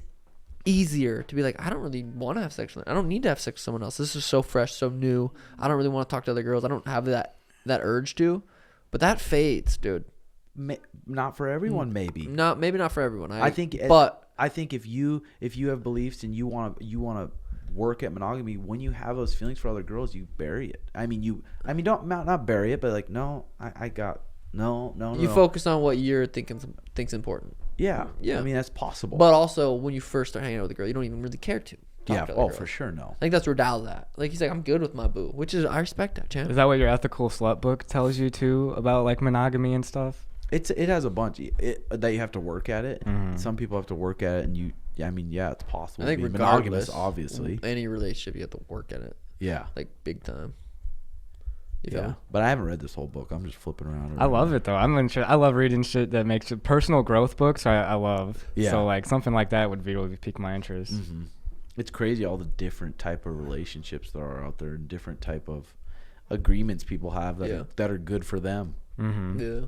easier to be like, I don't really want to have sex. I don't need to have sex with someone else. This is so fresh, so new. I don't really want to talk to other girls. I don't have that urge to. But that fades, dude. Not for everyone, maybe. Maybe not for everyone. I think if you have beliefs and you want to work at monogamy, when you have those feelings for other girls, you bury it. Don't not bury it, but like, no. You focus on what you're think's important. Yeah. I mean, that's possible. But also, when you first start hanging out with a girl, you don't even really care to. For sure, no. I think that's where Dal's at. Like, he's like, I'm good with my boo, which is, I respect that, champ. Is that what your ethical slut book tells you too about like monogamy and stuff? It has a bunch that you have to work at it. Mm-hmm. Some people have to work at it, and it's possible. I think to be regardless, monogamous, obviously, any relationship you have to work at it. Yeah, like big time. Yeah, but I haven't read this whole book. I'm just flipping around. I love it though. I love reading shit that makes personal growth books. I love. Yeah. So like something like that would really pique my interest. Mm-hmm. It's crazy all the different type of relationships there are out there, and different type of agreements people have that are good for them. Mm-hmm. Yeah.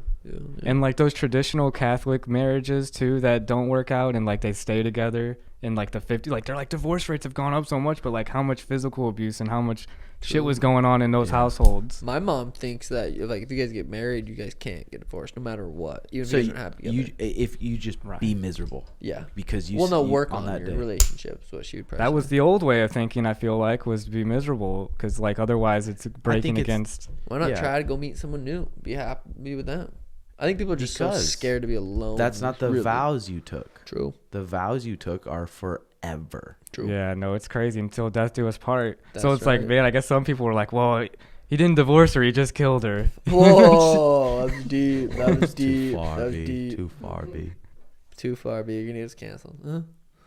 And like those traditional Catholic marriages too that don't work out, and like they stay together in like the 50s, like they're like divorce rates have gone up so much, but like how much physical abuse and how much shit was going on in those households. My mom thinks that like if you guys get married, you guys can't get divorced no matter what. Even if you guys aren't happy together. If you just be miserable. Yeah. Because you work on your relationships. What she would that was the old way of thinking. I feel like was to be miserable because like otherwise it's breaking against. Why not try to go meet someone new? Be happy, be with them. I think people are just so scared to be alone. That's not the vows you took. True. The vows you took are forever. True. Yeah, no, it's crazy until death do us part. So it's like, man, I guess some people were like, well, he didn't divorce her, he just killed her. Whoa, that was deep. That was deep. Too far, B. Too far, B. You're gonna get us canceled. Huh?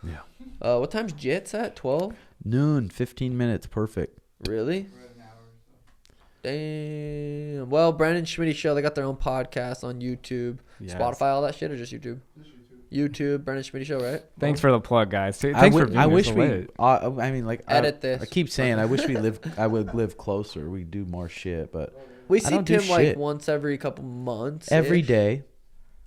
Yeah. What time's Jets at? 12? Noon, 15 minutes, perfect. Really? Damn. Well, Brendan Schmitty Show, they got their own podcast on YouTube. Yes. Spotify, all that shit, or just YouTube? YouTube, Brendan Schmitty Show, right? Thanks for the plug, guys. Thanks for being I wish we. Edit this. I keep saying I wish I would live closer. We do more shit, but we see Tim like once every couple months. Every day.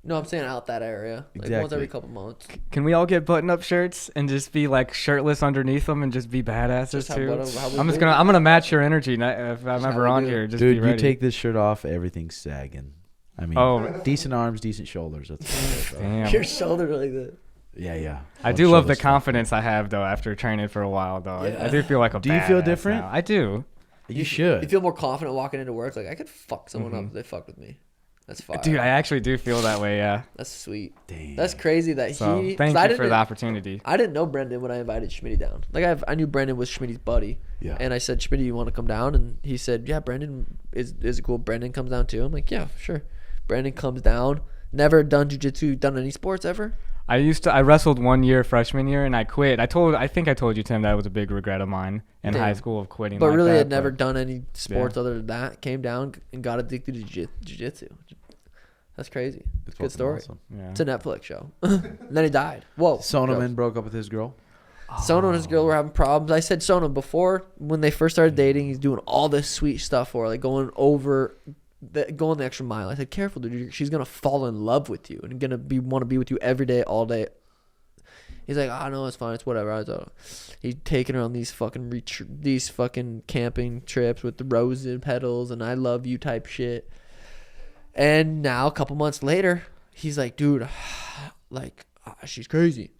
No, I'm saying out that area. Like once every couple months. Can we all get button-up shirts and just be like shirtless underneath them and just be badasses too? I'm gonna match your energy if I'm ever on here. Just dude, be ready. You take this shirt off, everything's sagging. I mean, decent arms, decent shoulders. That's damn. Your shoulders like that. Yeah. I do love the confidence I have though after training for a while though. Yeah. I do feel like a. Do you feel different? Now. I do. You should. You feel more confident walking into work. Like I could fuck someone up if they fucked with me. That's fire. Dude, I actually do feel that way, yeah. That's sweet. Damn. That's crazy that thank you for the opportunity. I didn't know Brendan when I invited Schmitty down. Like I knew Brendan was Schmitty's buddy. Yeah. And I said, Schmitty, you want to come down? And he said, yeah, Brendan is it cool. Brendan comes down too. I'm like, yeah, sure. Brendan comes down. Never done jiu-jitsu, done any sports ever? I wrestled 1 year freshman year and I quit. I think I told you, Tim, that was a big regret of mine in high school of quitting. But really had never done any sports other than that. Came down and got addicted to jiu-jitsu. That's crazy. It's a good story. Awesome. Yeah. It's a Netflix show. And then he died. Whoa. Sonoman broke up with his girl. Sono and his girl were having problems. I said Sono before when they first started dating, he's doing all this sweet stuff for her, like going the extra mile. I said, careful, dude. She's gonna fall in love with you and gonna want to be with you every day, all day. He's like, oh no, it's fine, it's whatever. I thought he's taking her on these fucking camping trips with the roses petals and I love you type shit. And now a couple months later, he's like, dude, she's crazy.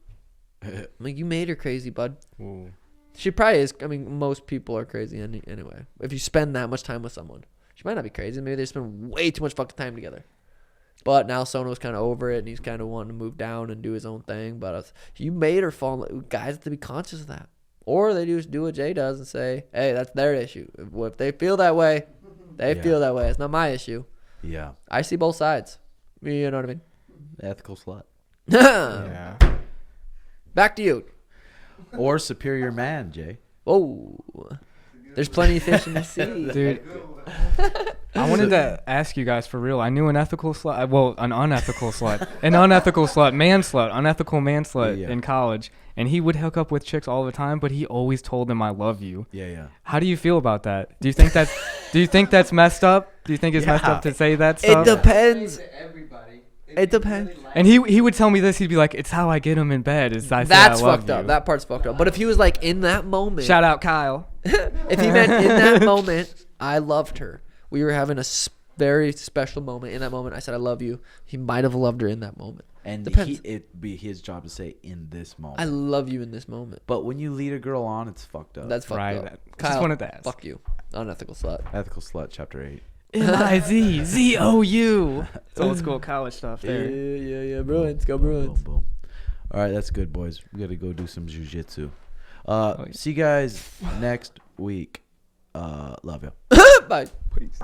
I'm like, you made her crazy, bud. Ooh. She probably is. I mean, most people are crazy anyway. If you spend that much time with someone, she might not be crazy. Maybe they spend way too much fucking time together. But now Sono's kind of over it, and he's kind of wanting to move down and do his own thing. But you made her fall. Guys have to be conscious of that. Or they just do what Jay does and say, hey, that's their issue. If they feel that way, they feel that way. It's not my issue. Yeah. I see both sides. You know what I mean? Ethical slut. Yeah. Back to you. Or superior man, Jay. Oh. There's plenty of fish in the sea. Dude. I wanted to ask you guys for real. I knew an ethical slut. Well, an unethical slut. An unethical slut. Unethical man slut in college. And he would hook up with chicks all the time, but he always told them I love you. Yeah. How do you feel about that? Do you think that's messed up? Do you think it's messed up to say that stuff? It depends. Everybody. It depends. And he would tell me this. He'd be like, "It's how I get him in bed." Is I say That's I love fucked up. you. That part's fucked up. But if he was like in that moment, Shout out Kyle. if he meant in that moment, I loved her. We were having a very special moment. In that moment, I said I love you. He might have loved her in that moment. And Depends. it'd be his job to say in this moment. I love you in this moment. But when you lead a girl on, it's fucked up. That's fucked Right. up. Just Kyle, wanted to ask. fuck you. Unethical slut. Ethical Slut, Chapter 8. MIZZOU. It's old school college stuff there. Yeah. Bruins. Go Bruins. Boom, boom. All right, that's good, boys. We got to go do some jujitsu. yeah. See you guys next week. Love you. Bye. Peace.